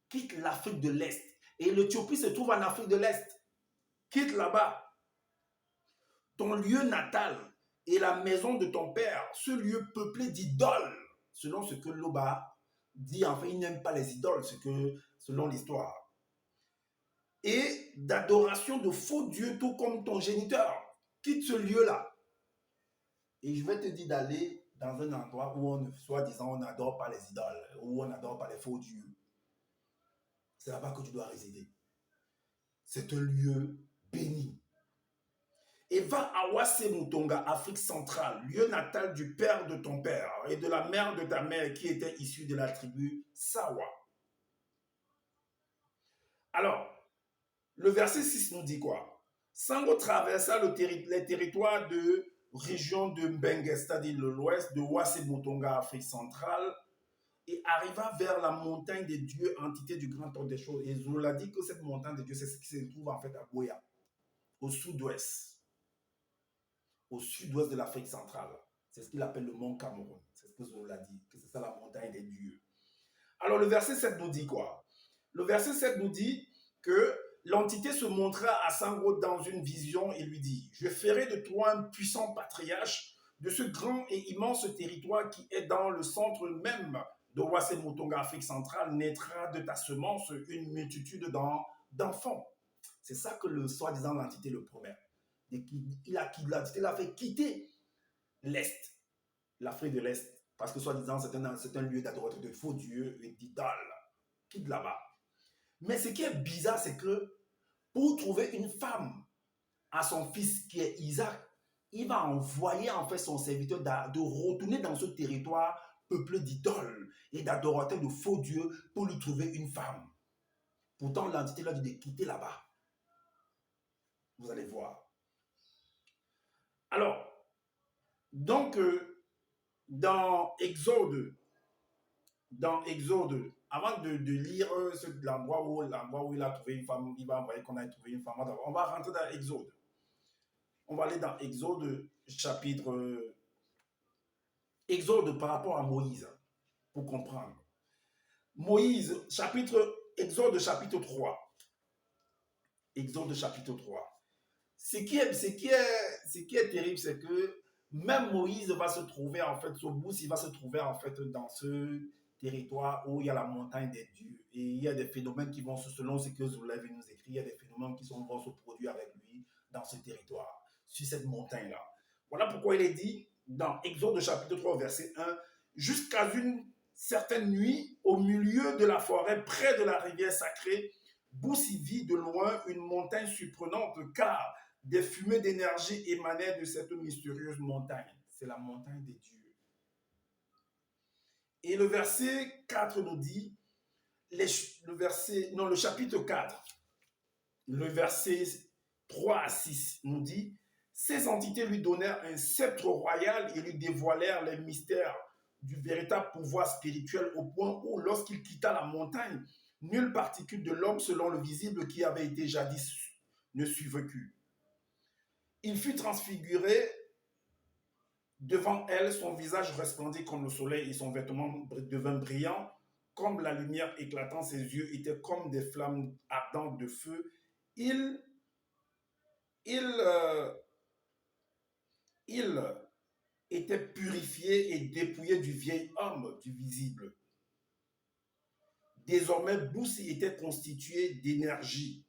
Quitte l'Afrique de l'Est. Et l'Éthiopie se trouve en Afrique de l'Est. Quitte là-bas. Ton lieu natal et la maison de ton père, ce lieu peuplé d'idoles, selon ce que Loba dit, en fait, il n'aime pas les idoles, selon l'histoire. Et d'adoration de faux dieux, tout comme ton géniteur. Quitte ce lieu-là. Et je vais te dire d'aller dans un endroit où, soi-disant, on n'adore pas les idoles, où on n'adore pas les faux dieux. C'est là-bas que tu dois résider. C'est un lieu béni. et va à Wassé Moutonga, Afrique centrale, lieu natal du père de ton père et de la mère de ta mère qui était issue de la tribu Sawa. Alors, le verset 6 nous dit quoi? Sango traversa les territoires de région de Mbengue, c'est-à-dire l'ouest de Wassé Moutonga, Afrique centrale, et arriva vers la montagne des dieux, entité du grand ordre des choses. Et Zulu a dit que cette montagne des dieux, c'est ce qui se trouve en fait à Boya, au sud-ouest. Au sud-ouest de l'Afrique centrale. C'est ce qu'il appelle le mont Cameroun. C'est ce que Zulu a dit, que c'est ça la montagne des dieux. Alors le verset 7 nous dit quoi? Le verset 7 nous dit que l'entité se montra à Sango dans une vision et lui dit, je ferai de toi un puissant patriarche de ce grand et immense territoire qui est dans le centre même de Wassé Moutonga, Afrique centrale, naîtra de ta semence une multitude d'enfants. C'est ça que le soi-disant l'entité le promet. L'entité l'a fait quitter l'Est, l'Afrique de l'Est, parce que soi-disant c'est un lieu d'adoration de faux dieux et d'idoles. Quitte là-bas. Mais ce qui est bizarre, c'est que pour trouver une femme à son fils qui est Isaac, il va envoyer en fait son serviteur de retourner dans ce territoire peuplé d'idoles et d'adorateurs de faux dieux pour lui trouver une femme. Pourtant, l'entité l'a dit de quitter là-bas. Vous allez voir. Alors, donc, dans Exode, avant de lire l'endroit où il a trouvé une femme, il va envoyer qu'on a trouvé une femme. On va rentrer dans Exode. On va aller dans Exode, Exode par rapport à Moïse, pour comprendre. Exode chapitre 3. Exode chapitre 3. Ce qui est terrible, c'est que même Moïse va se trouver, en fait, il va se trouver, en fait, dans ce territoire où il y a la montagne des dieux. Et il y a des phénomènes qui vont, selon ce que Zoulaï nous écrit, il y a des phénomènes qui vont se produire avec lui dans ce territoire, sur cette montagne-là. Voilà pourquoi il est dit, dans Exode chapitre 3, verset 1, jusqu'à une certaine nuit, au milieu de la forêt, près de la rivière sacrée, Boussi vit de loin une montagne surprenante, car des fumées d'énergie émanaient de cette mystérieuse montagne. C'est la montagne des dieux. Et le verset 4 nous dit, le chapitre 4, le verset 3 à 6 nous dit, ces entités lui donnèrent un sceptre royal et lui dévoilèrent les mystères du véritable pouvoir spirituel au point où, lorsqu'il quitta la montagne, nulle particule de l'homme selon le visible qui avait été jadis ne survécut. Il fut transfiguré devant elle, son visage resplendit comme le soleil et son vêtement devint brillant comme la lumière éclatant, ses yeux étaient comme des flammes ardentes de feu. Il était purifié et dépouillé du vieil homme du visible. Désormais, Boussi était constitué d'énergie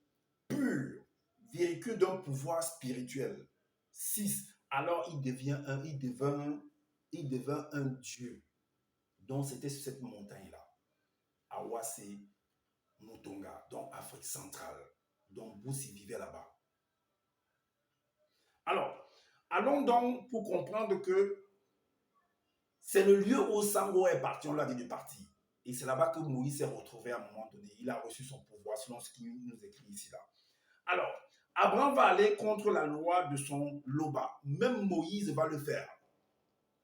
pure, véhicule d'un pouvoir spirituel. 6. Alors il devint un dieu. Donc c'était sur cette montagne-là, à Wassé Moutonga, donc Afrique centrale. Donc Boussi vivait là-bas. Alors, allons donc pour comprendre que c'est le lieu où Sango est parti, on l'a dit de partir. Et c'est là-bas que Moïse s'est retrouvé à un moment donné. Il a reçu son pouvoir selon ce qu'il nous écrit ici là. Alors, Abraham va aller contre la loi de son Loba. Même Moïse va le faire.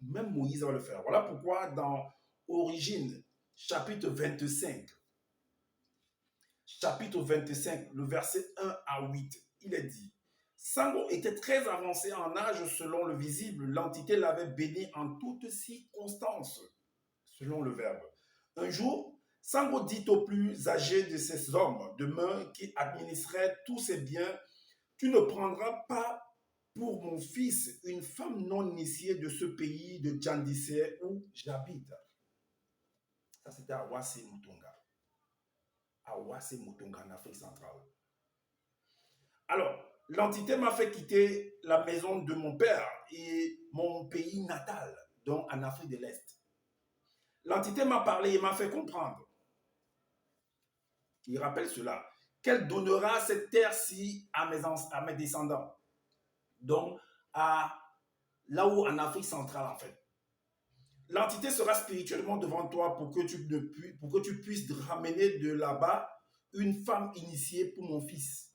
Même Moïse va le faire. Voilà pourquoi dans Origine, chapitre 25, le verset 1 à 8, il est dit, Sango était très avancé en âge selon le visible. L'entité l'avait béni en toutes circonstances, selon le verbe. Un jour, Sango dit aux plus âgés de ces hommes de main qui administraient tous ses biens, tu ne prendras pas pour mon fils une femme non initiée de ce pays de Djandissé où j'habite. Ça, c'était à Wassé Moutonga. À Wassé Moutonga, en Afrique centrale. Alors, l'entité m'a fait quitter la maison de mon père et mon pays natal, donc en Afrique de l'Est. L'entité m'a parlé et m'a fait comprendre. Il rappelle cela, qu'elle donnera cette terre-ci à mes descendants. Donc, là où en Afrique centrale, en fait. L'entité sera spirituellement devant toi pour que tu puisses ramener de là-bas une femme initiée pour mon fils.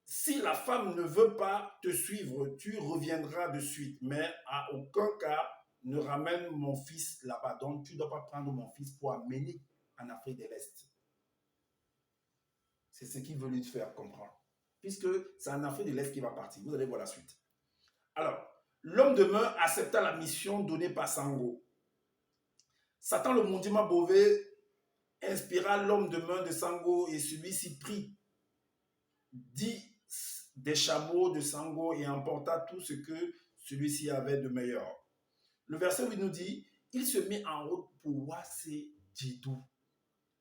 Si la femme ne veut pas te suivre, tu reviendras de suite. Mais à aucun cas ne ramène mon fils là-bas. Donc, tu ne dois pas prendre mon fils pour amener en Afrique de l'Est. C'est ce qu'il veut lui faire comprendre. Puisque c'est en Afrique de l'Est qu'il va partir. Vous allez voir la suite. Alors, l'homme de main accepta la mission donnée par Sango. Satan le Mondima Bové inspira l'homme de main de Sango et celui-ci prit 10 des chameaux de Sango et emporta tout ce que celui-ci avait de meilleur. Le verset 8 nous dit, il se mit en route pour Wassé Djidou,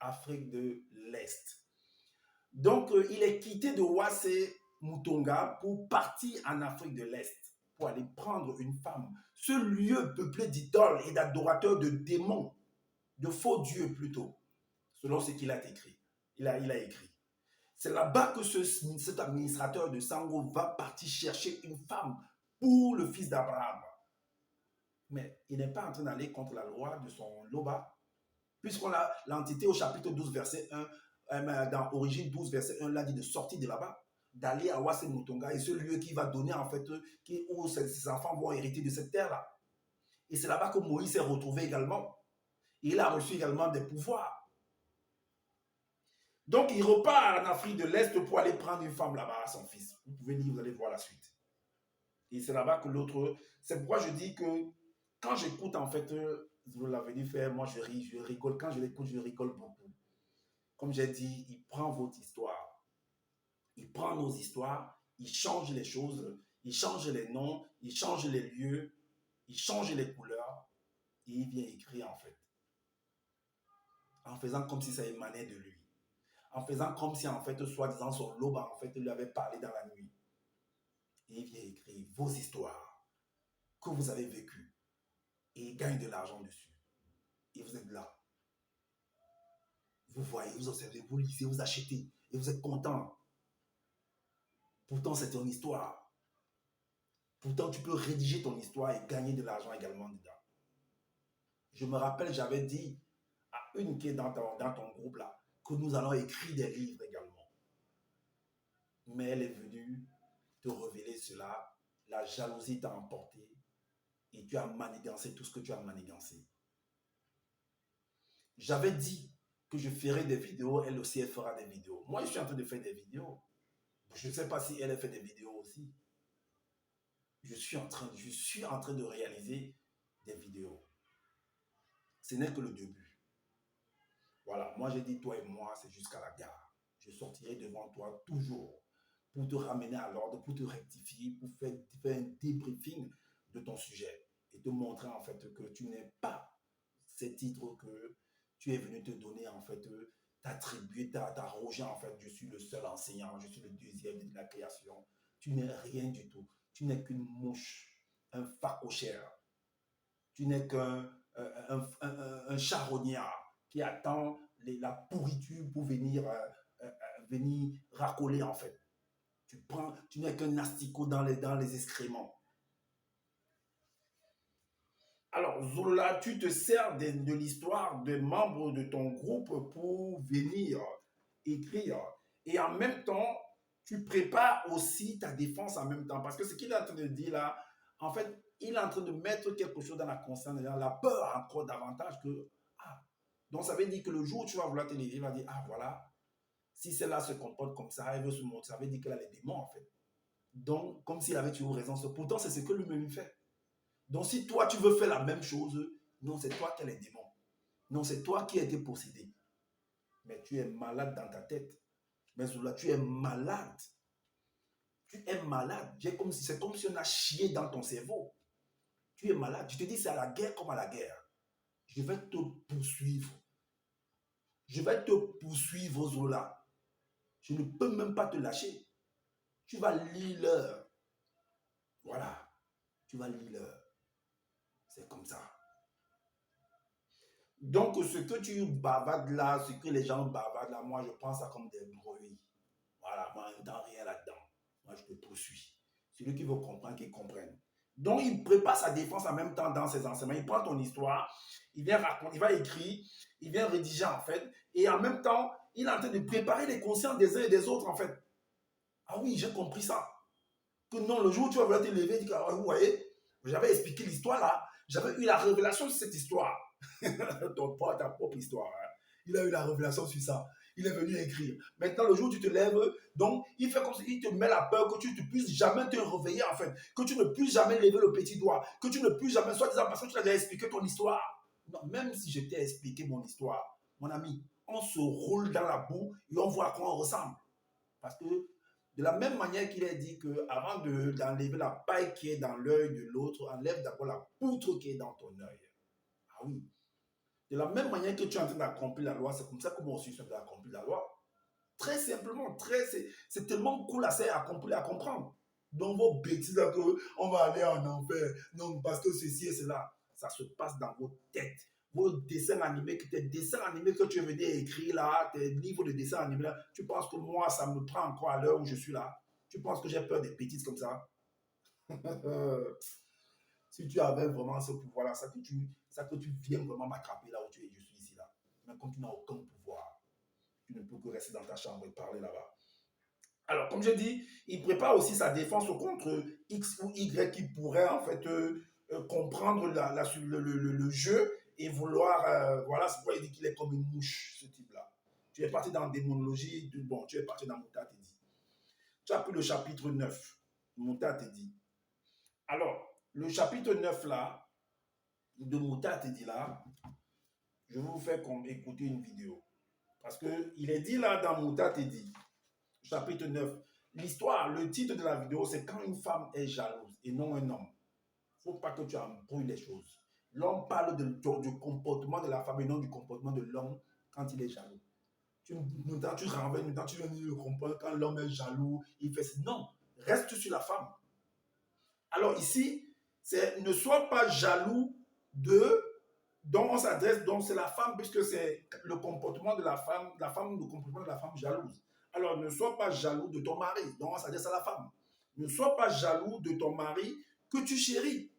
Afrique de l'Est. Donc, il est quitté de Wassé Moutonga pour partir en Afrique de l'Est, pour aller prendre une femme. Ce lieu peuplé d'idoles et d'adorateurs de démons, de faux dieux plutôt, selon ce qu'il a écrit. Il a écrit. C'est là-bas que cet administrateur de Sango va partir chercher une femme pour le fils d'Abraham. Mais il n'est pas en train d'aller contre la loi de son Loba, puisqu'on a l'entité au chapitre 12, verset 1, dans Origine 12, verset 1, l'a dit de sortir de là-bas, d'aller à Wassé Moutonga, et ce lieu qui va donner en fait, où ses enfants vont hériter de cette terre-là. Et c'est là-bas que Moïse s'est retrouvé également. Il a reçu également des pouvoirs. Donc, il repart en Afrique de l'Est pour aller prendre une femme là-bas à son fils. Vous pouvez lire, vous allez voir la suite. Et c'est là-bas que l'autre... C'est pourquoi je dis que quand j'écoute, en fait, vous l'avez dit faire, moi je ris, je rigole. Quand je l'écoute, je rigole beaucoup. Comme j'ai dit, il prend votre histoire. Il prend nos histoires, il change les choses, il change les noms, il change les lieux, il change les couleurs, et il vient écrire, en fait. En faisant comme si ça émanait de lui. En faisant comme si, en fait, soi-disant, son loba, en fait, lui avait parlé dans la nuit. Et il vient écrire vos histoires que vous avez vécues. Et il gagne de l'argent dessus. Et vous êtes là. Vous voyez, vous observez, vous lisez, vous achetez. Et vous êtes content. Pourtant, c'est ton histoire. Pourtant, tu peux rédiger ton histoire et gagner de l'argent également dedans. Je me rappelle, j'avais dit à une qui est dans ton groupe là, que nous allons écrire des livres également. Mais elle est venue te révéler cela, la jalousie t'a emporté et tu as manigancé tout ce que tu as manigancé. J'avais dit que je ferais des vidéos, elle aussi elle fera des vidéos. Moi je suis en train de faire des vidéos. Je ne sais pas si elle a fait des vidéos aussi. Je suis en train de réaliser des vidéos. Ce n'est que le début. Voilà, moi j'ai dit toi et moi c'est jusqu'à la gare. Je sortirai devant toi toujours pour te ramener à l'ordre, pour te rectifier, pour faire un débriefing de ton sujet et te montrer en fait que tu n'es pas ces titres que tu es venu te donner en fait, t'attribuer, t'arroger en fait, je suis le seul enseignant, je suis le deuxième de la création. Tu n'es rien du tout. Tu n'es qu'une mouche, un phacochère. Tu n'es qu'un un charognard qui attend la pourriture pour venir racoler en fait. Tu n'es qu'un asticot dans les excréments. Alors, Zola, tu te sers de l'histoire des membres de ton groupe pour venir écrire. Et en même temps, tu prépares aussi ta défense en même temps. Parce que ce qu'il est en train de dire là, en fait, il est en train de mettre quelque chose dans la conscience, dans la peur encore davantage que... Ah, donc ça veut dire que le jour où tu vas vouloir te lever, il va dire, ah voilà, si celle-là se comporte comme ça, elle veut se montrer, ça veut dire qu'elle a les démons en fait. Donc, comme s'il avait toujours raison. Pourtant, c'est ce que lui-même fait. Donc, si toi, tu veux faire la même chose, non, c'est toi qui as les démons. Non, c'est toi qui as été possédé. Mais tu es malade dans ta tête. Mais Zola, tu es malade. Tu es malade. C'est comme si on a chié dans ton cerveau. Tu es malade. Je te dis, c'est à la guerre comme à la guerre. Je vais te poursuivre. Je vais te poursuivre, Zola. Je ne peux même pas te lâcher. Tu vas lire l'heure. Voilà. Tu vas lire l'heure. C'est comme ça. Donc, ce que tu bavades là, ce que les gens bavardent là, moi, je prends ça comme des bruits. Voilà, moi, je n'entends rien là-dedans. Moi, je te poursuis. Celui qui veut comprendre, qu'il comprenne. Donc, il prépare sa défense en même temps dans ses enseignements. Il prend ton histoire, il vient raconter, il va écrire, il vient rédiger en fait. Et en même temps, il est en train de préparer les consciences des uns et des autres en fait. Ah oui, j'ai compris ça. Que non, le jour où tu vas vouloir te lever, tu dis, ah, vous voyez, j'avais expliqué l'histoire là, j'avais eu la révélation sur cette histoire. Ta propre histoire. Hein. Il a eu la révélation sur ça. Il est venu écrire. Maintenant, le jour où tu te lèves, donc, il fait comme s'il te met la peur que tu ne puisses jamais te réveiller, en fait. Que tu ne puisses jamais lever le petit doigt. Que tu ne puisses jamais, soit disant, parce que tu as déjà expliqué ton histoire. Non, même si je t'ai expliqué mon histoire, mon ami, on se roule dans la boue et on voit à quoi on ressemble. Parce que de la même manière qu'il a dit qu'avant d'enlever la paille qui est dans l'œil de l'autre, enlève d'abord la poutre qui est dans ton œil. Ah oui. De la même manière que tu es en train d'accomplir la loi, c'est comme ça que moi aussi je suis en train d'accomplir la loi. Très simplement, c'est tellement cool à accomplir, à comprendre. Donc vos bêtises là qu'on va aller en enfer, non, parce que ceci et cela, ça se passe dans vos têtes. Vos dessins animés, tes dessins animés que tu es venu écrire là, tes livres de dessins animés là, tu penses que moi, ça me prend encore à l'heure où je suis là? Tu penses que j'ai peur des bêtises comme ça? Si tu avais vraiment ce pouvoir-là, ça que tu viens vraiment m'attraper là où tu es, je suis ici là. Mais comme tu n'as aucun pouvoir, tu ne peux que rester dans ta chambre et parler là-bas. Alors, comme je dis, il prépare aussi sa défense contre X ou Y qui pourrait en fait comprendre le jeu et vouloir, voilà, c'est pourquoi il dit qu'il est comme une mouche, ce type-là. Tu es parti dans la démonologie, bon, tu es parti dans Mouta dit. Tu as pris le chapitre 9, Mouta dit. Alors, le chapitre 9 là, de Mouta dit là, je vais vous faire écouter une vidéo. Parce qu'il est dit là dans Mouta dit, chapitre 9. L'histoire, le titre de la vidéo, c'est quand une femme est jalouse et non un homme. Il ne faut pas que tu embrouilles les choses. L'homme parle du comportement de la femme et non du comportement de l'homme quand il est jaloux. Tu renverses, tu viens de comprendre quand l'homme est jaloux, il fait ça. Non, reste sur la femme. Alors ici, ne sois pas jaloux de dont on s'adresse, donc c'est la femme, puisque c'est le comportement de la femme, le comportement de la femme jalouse. Alors, ne sois pas jaloux de ton mari, donc on s'adresse à la femme. Ne sois pas jaloux de ton mari que tu chéris.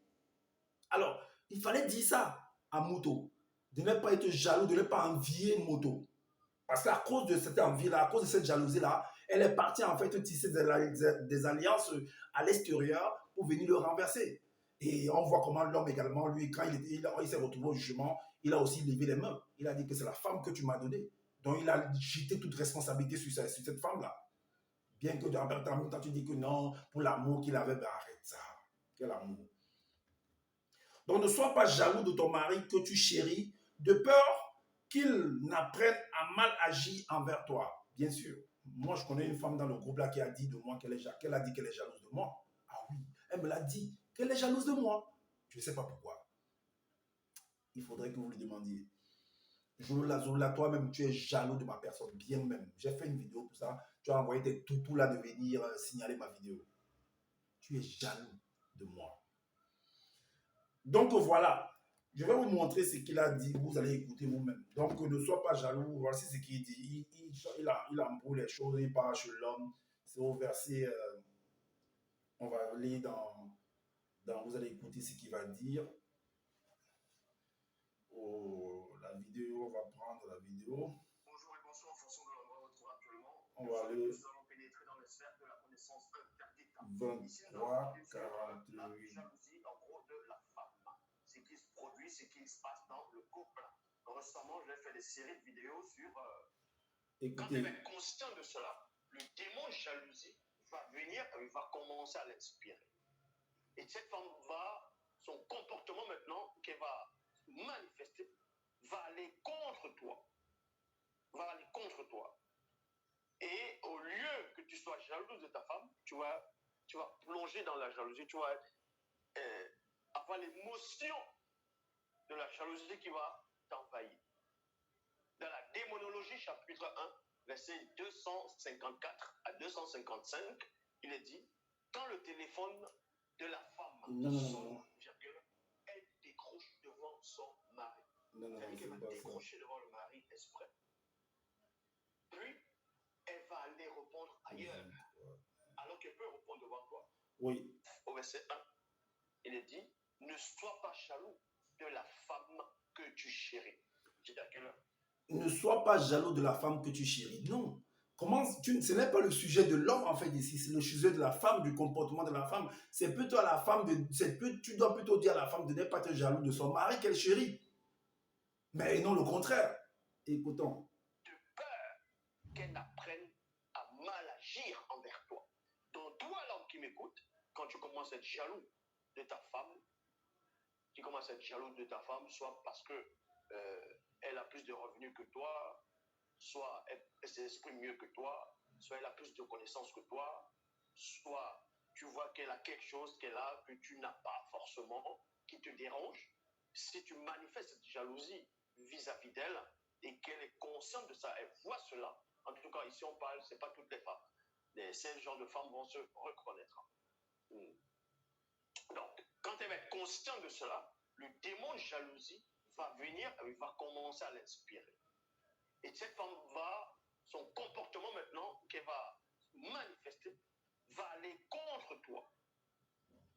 Alors, il fallait dire ça à Moto, de ne pas être jaloux, de ne pas envier Moto. Parce qu'à cause de cette envie-là, à cause de cette jalousie-là, elle est partie en fait tisser des alliances à l'extérieur pour venir le renverser. Et on voit comment l'homme également, lui, quand il s'est retrouvé au jugement, il a aussi levé les mains. Il a dit que c'est la femme que tu m'as donnée. Donc il a jeté toute responsabilité sur cette femme-là. Bien que en même temps, tu dis que non, pour l'amour qu'il avait, ben arrête ça. Quel amour. Donc ne sois pas jaloux de ton mari que tu chéris, de peur qu'il n'apprenne à mal agir envers toi. Bien sûr. Moi, je connais une femme dans le groupe là qui a dit de moi qu'elle a dit qu'elle est jalouse de moi. Ah oui, elle me l'a dit qu'elle est jalouse de moi. Je ne sais pas pourquoi. Il faudrait que vous lui demandiez. Zola, toi-même, tu es jaloux de ma personne, bien même. J'ai fait une vidéo pour ça. Tu as envoyé tes toutous là de venir signaler ma vidéo. Tu es jaloux de moi. Donc voilà, je vais vous montrer ce qu'il a dit. Vous allez écouter vous-même. Donc ne sois pas jaloux. Voici ce qu'il dit. Il embrouille les choses. Il parle sur l'homme. C'est au verset. On va aller vous allez écouter ce qu'il va dire. Oh, la vidéo, on va prendre la vidéo. Bonjour et bonsoir en fonction de l'endroit où on se trouve actuellement. On va aller. Nous allons pénétrer dans les sphères de la connaissance interdite. 23, 48. La jalousie, en gros, de la femme. Ce qui se produit, ce qui se passe dans le couple. Récemment, j'ai fait des séries de vidéos sur. Quand elle est conscient de cela, le démon jalousie va venir et va commencer à l'inspirer. Et cette femme son comportement maintenant qu'elle va manifester, va aller contre toi. Va aller contre toi. Et au lieu que tu sois jalouse de ta femme, tu vas plonger dans la jalousie, tu vas avoir l'émotion de la jalousie qui va t'envahir. Dans la démonologie, chapitre 1, verset 254 à 255, il est dit, quand le téléphone de la femme sonne, elle décroche devant son mari. C'est-à-dire qu'elle va décrocher devant le mari exprès. Puis, elle va aller répondre à ailleurs, alors qu'elle peut répondre devant toi. Oui. Au verset 1, il est dit, ne sois pas jaloux de la femme que tu chéris. J'ai dit à quelle heure? Ne sois pas jaloux de la femme que tu chéris. Non. Ce n'est pas le sujet de l'homme en fait ici, c'est le sujet de la femme, du comportement de la femme. C'est plutôt à la femme tu dois plutôt dire à la femme de ne pas être jaloux de son mari qu'elle chérit. Mais non le contraire. Écoutons. De peur qu'elle apprenne à mal agir envers toi. Donc toi l'homme qui m'écoute, quand tu commences à être jaloux de ta femme, tu commences à être jaloux de ta femme, soit parce que elle a plus de revenus que toi, soit elle s'exprime mieux que toi, soit elle a plus de connaissances que toi, soit tu vois qu'elle a quelque chose qu'elle a que tu n'as pas forcément, qui te dérange. Si tu manifestes cette jalousie vis-à-vis d'elle et qu'elle est consciente de ça, elle voit cela. En tout cas, ici on parle, ce n'est pas toutes les femmes. Ces genres de femmes vont se reconnaître. Donc, quand elle va être consciente de cela, le démon de jalousie va venir, il va commencer à l'inspirer. Et cette femme son comportement maintenant qu'elle va manifester, va aller contre toi.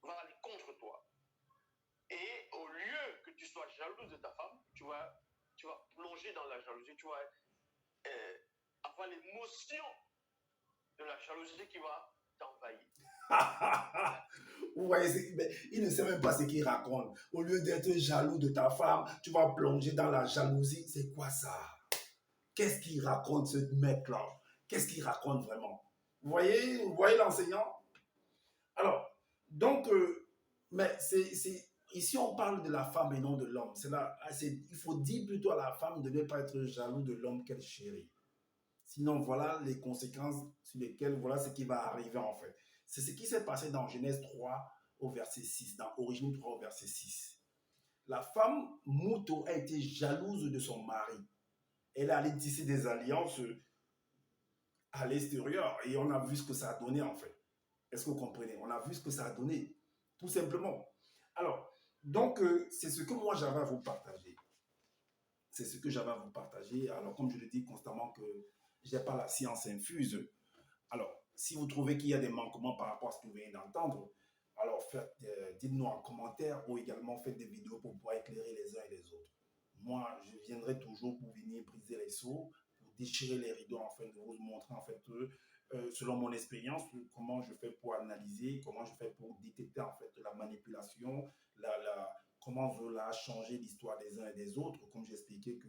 Va aller contre toi. Et au lieu que tu sois jalouse de ta femme, tu vas plonger dans la jalousie, tu vas avoir l'émotion de la jalousie qui va t'envahir. Ouais, mais il ne sait même pas ce qu'il raconte. Au lieu d'être jaloux de ta femme, tu vas plonger dans la jalousie. C'est quoi ça? Qu'est-ce qu'il raconte ce mec-là? Qu'est-ce qu'il raconte vraiment? Vous voyez l'enseignant? Alors, donc, mais ici on parle de la femme et non de l'homme. Il faut dire plutôt à la femme de ne pas être jaloux de l'homme qu'elle chérit. Sinon, voilà les conséquences sur lesquelles, voilà ce qui va arriver en fait. C'est ce qui s'est passé dans Genèse 3 au verset 6, dans Origine 3 au verset 6. La femme Mouto a été jalouse de son mari. Elle est allée tisser des alliances à l'extérieur et on a vu ce que ça a donné en fait. Est-ce que vous comprenez? On a vu ce que ça a donné, tout simplement. Alors, donc, c'est ce que moi j'avais à vous partager. C'est ce que j'avais à vous partager. Alors, comme je le dis constamment que je n'ai pas la science infuse. Alors, si vous trouvez qu'il y a des manquements par rapport à ce que vous venez d'entendre, alors dites-nous en commentaire ou également faites des vidéos pour pouvoir éclairer les uns et les autres. Moi, je viendrai toujours pour venir briser les seaux, pour déchirer les rideaux, afin de vous montrer en fait, selon mon expérience, comment je fais pour analyser, comment je fais pour détecter en fait la manipulation, comment Zola a changé l'histoire des uns et des autres, comme j'expliquais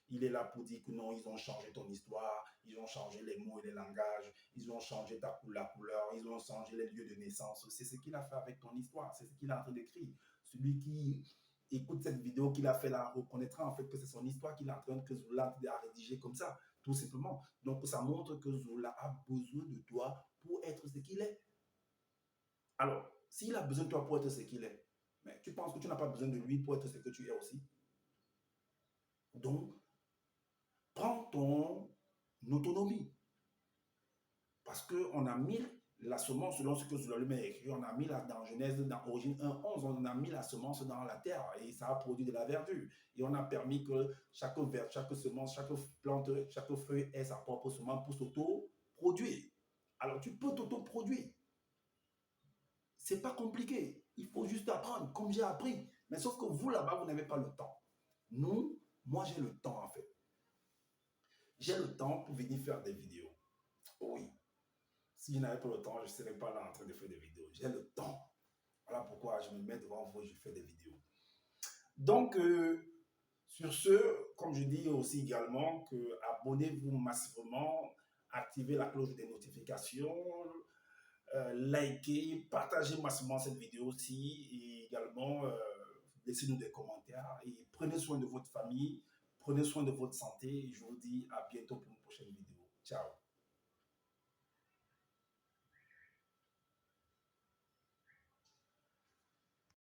qu'il est là pour dire que non, ils ont changé ton histoire, ils ont changé les mots et les langages, ils ont changé la couleur, ils ont changé les lieux de naissance. C'est ce qu'il a fait avec ton histoire, c'est ce qu'il est en train d'écrire. Celui qui écoute cette vidéo qu'il a fait là reconnaîtra en fait que c'est son histoire qu'il est en train, que Zola a rédigé comme ça, tout simplement. Donc ça montre que Zola a besoin de toi pour être ce qu'il est. Alors, s'il a besoin de toi pour être ce qu'il est, mais tu penses que tu n'as pas besoin de lui pour être ce que tu es aussi? Donc, prends ton autonomie. Parce qu'on a mis la semence, selon ce que Zola lui a écrit, on a mis dans Genèse, dans Origine 1.11, on a mis la semence dans la terre et ça a produit de la verdure. Et on a permis que chaque semence, chaque plante, chaque feuille ait sa propre semence pour s'auto-produire. Alors, tu peux t'auto-produire. C'est pas compliqué. Il faut juste apprendre, comme j'ai appris. Mais sauf que vous, là-bas, vous n'avez pas le temps. Nous, moi, j'ai le temps, en fait. J'ai le temps pour venir faire des vidéos. Oui. Si je n'avais pas le temps, je ne serais pas là en train de faire des vidéos. J'ai le temps. Voilà pourquoi je me mets devant vous et je fais des vidéos. Donc, sur ce, comme je dis aussi également, que abonnez-vous massivement, activez la cloche des notifications, likez, partagez massivement cette vidéo aussi et également laissez-nous des commentaires et prenez soin de votre famille, prenez soin de votre santé et je vous dis à bientôt pour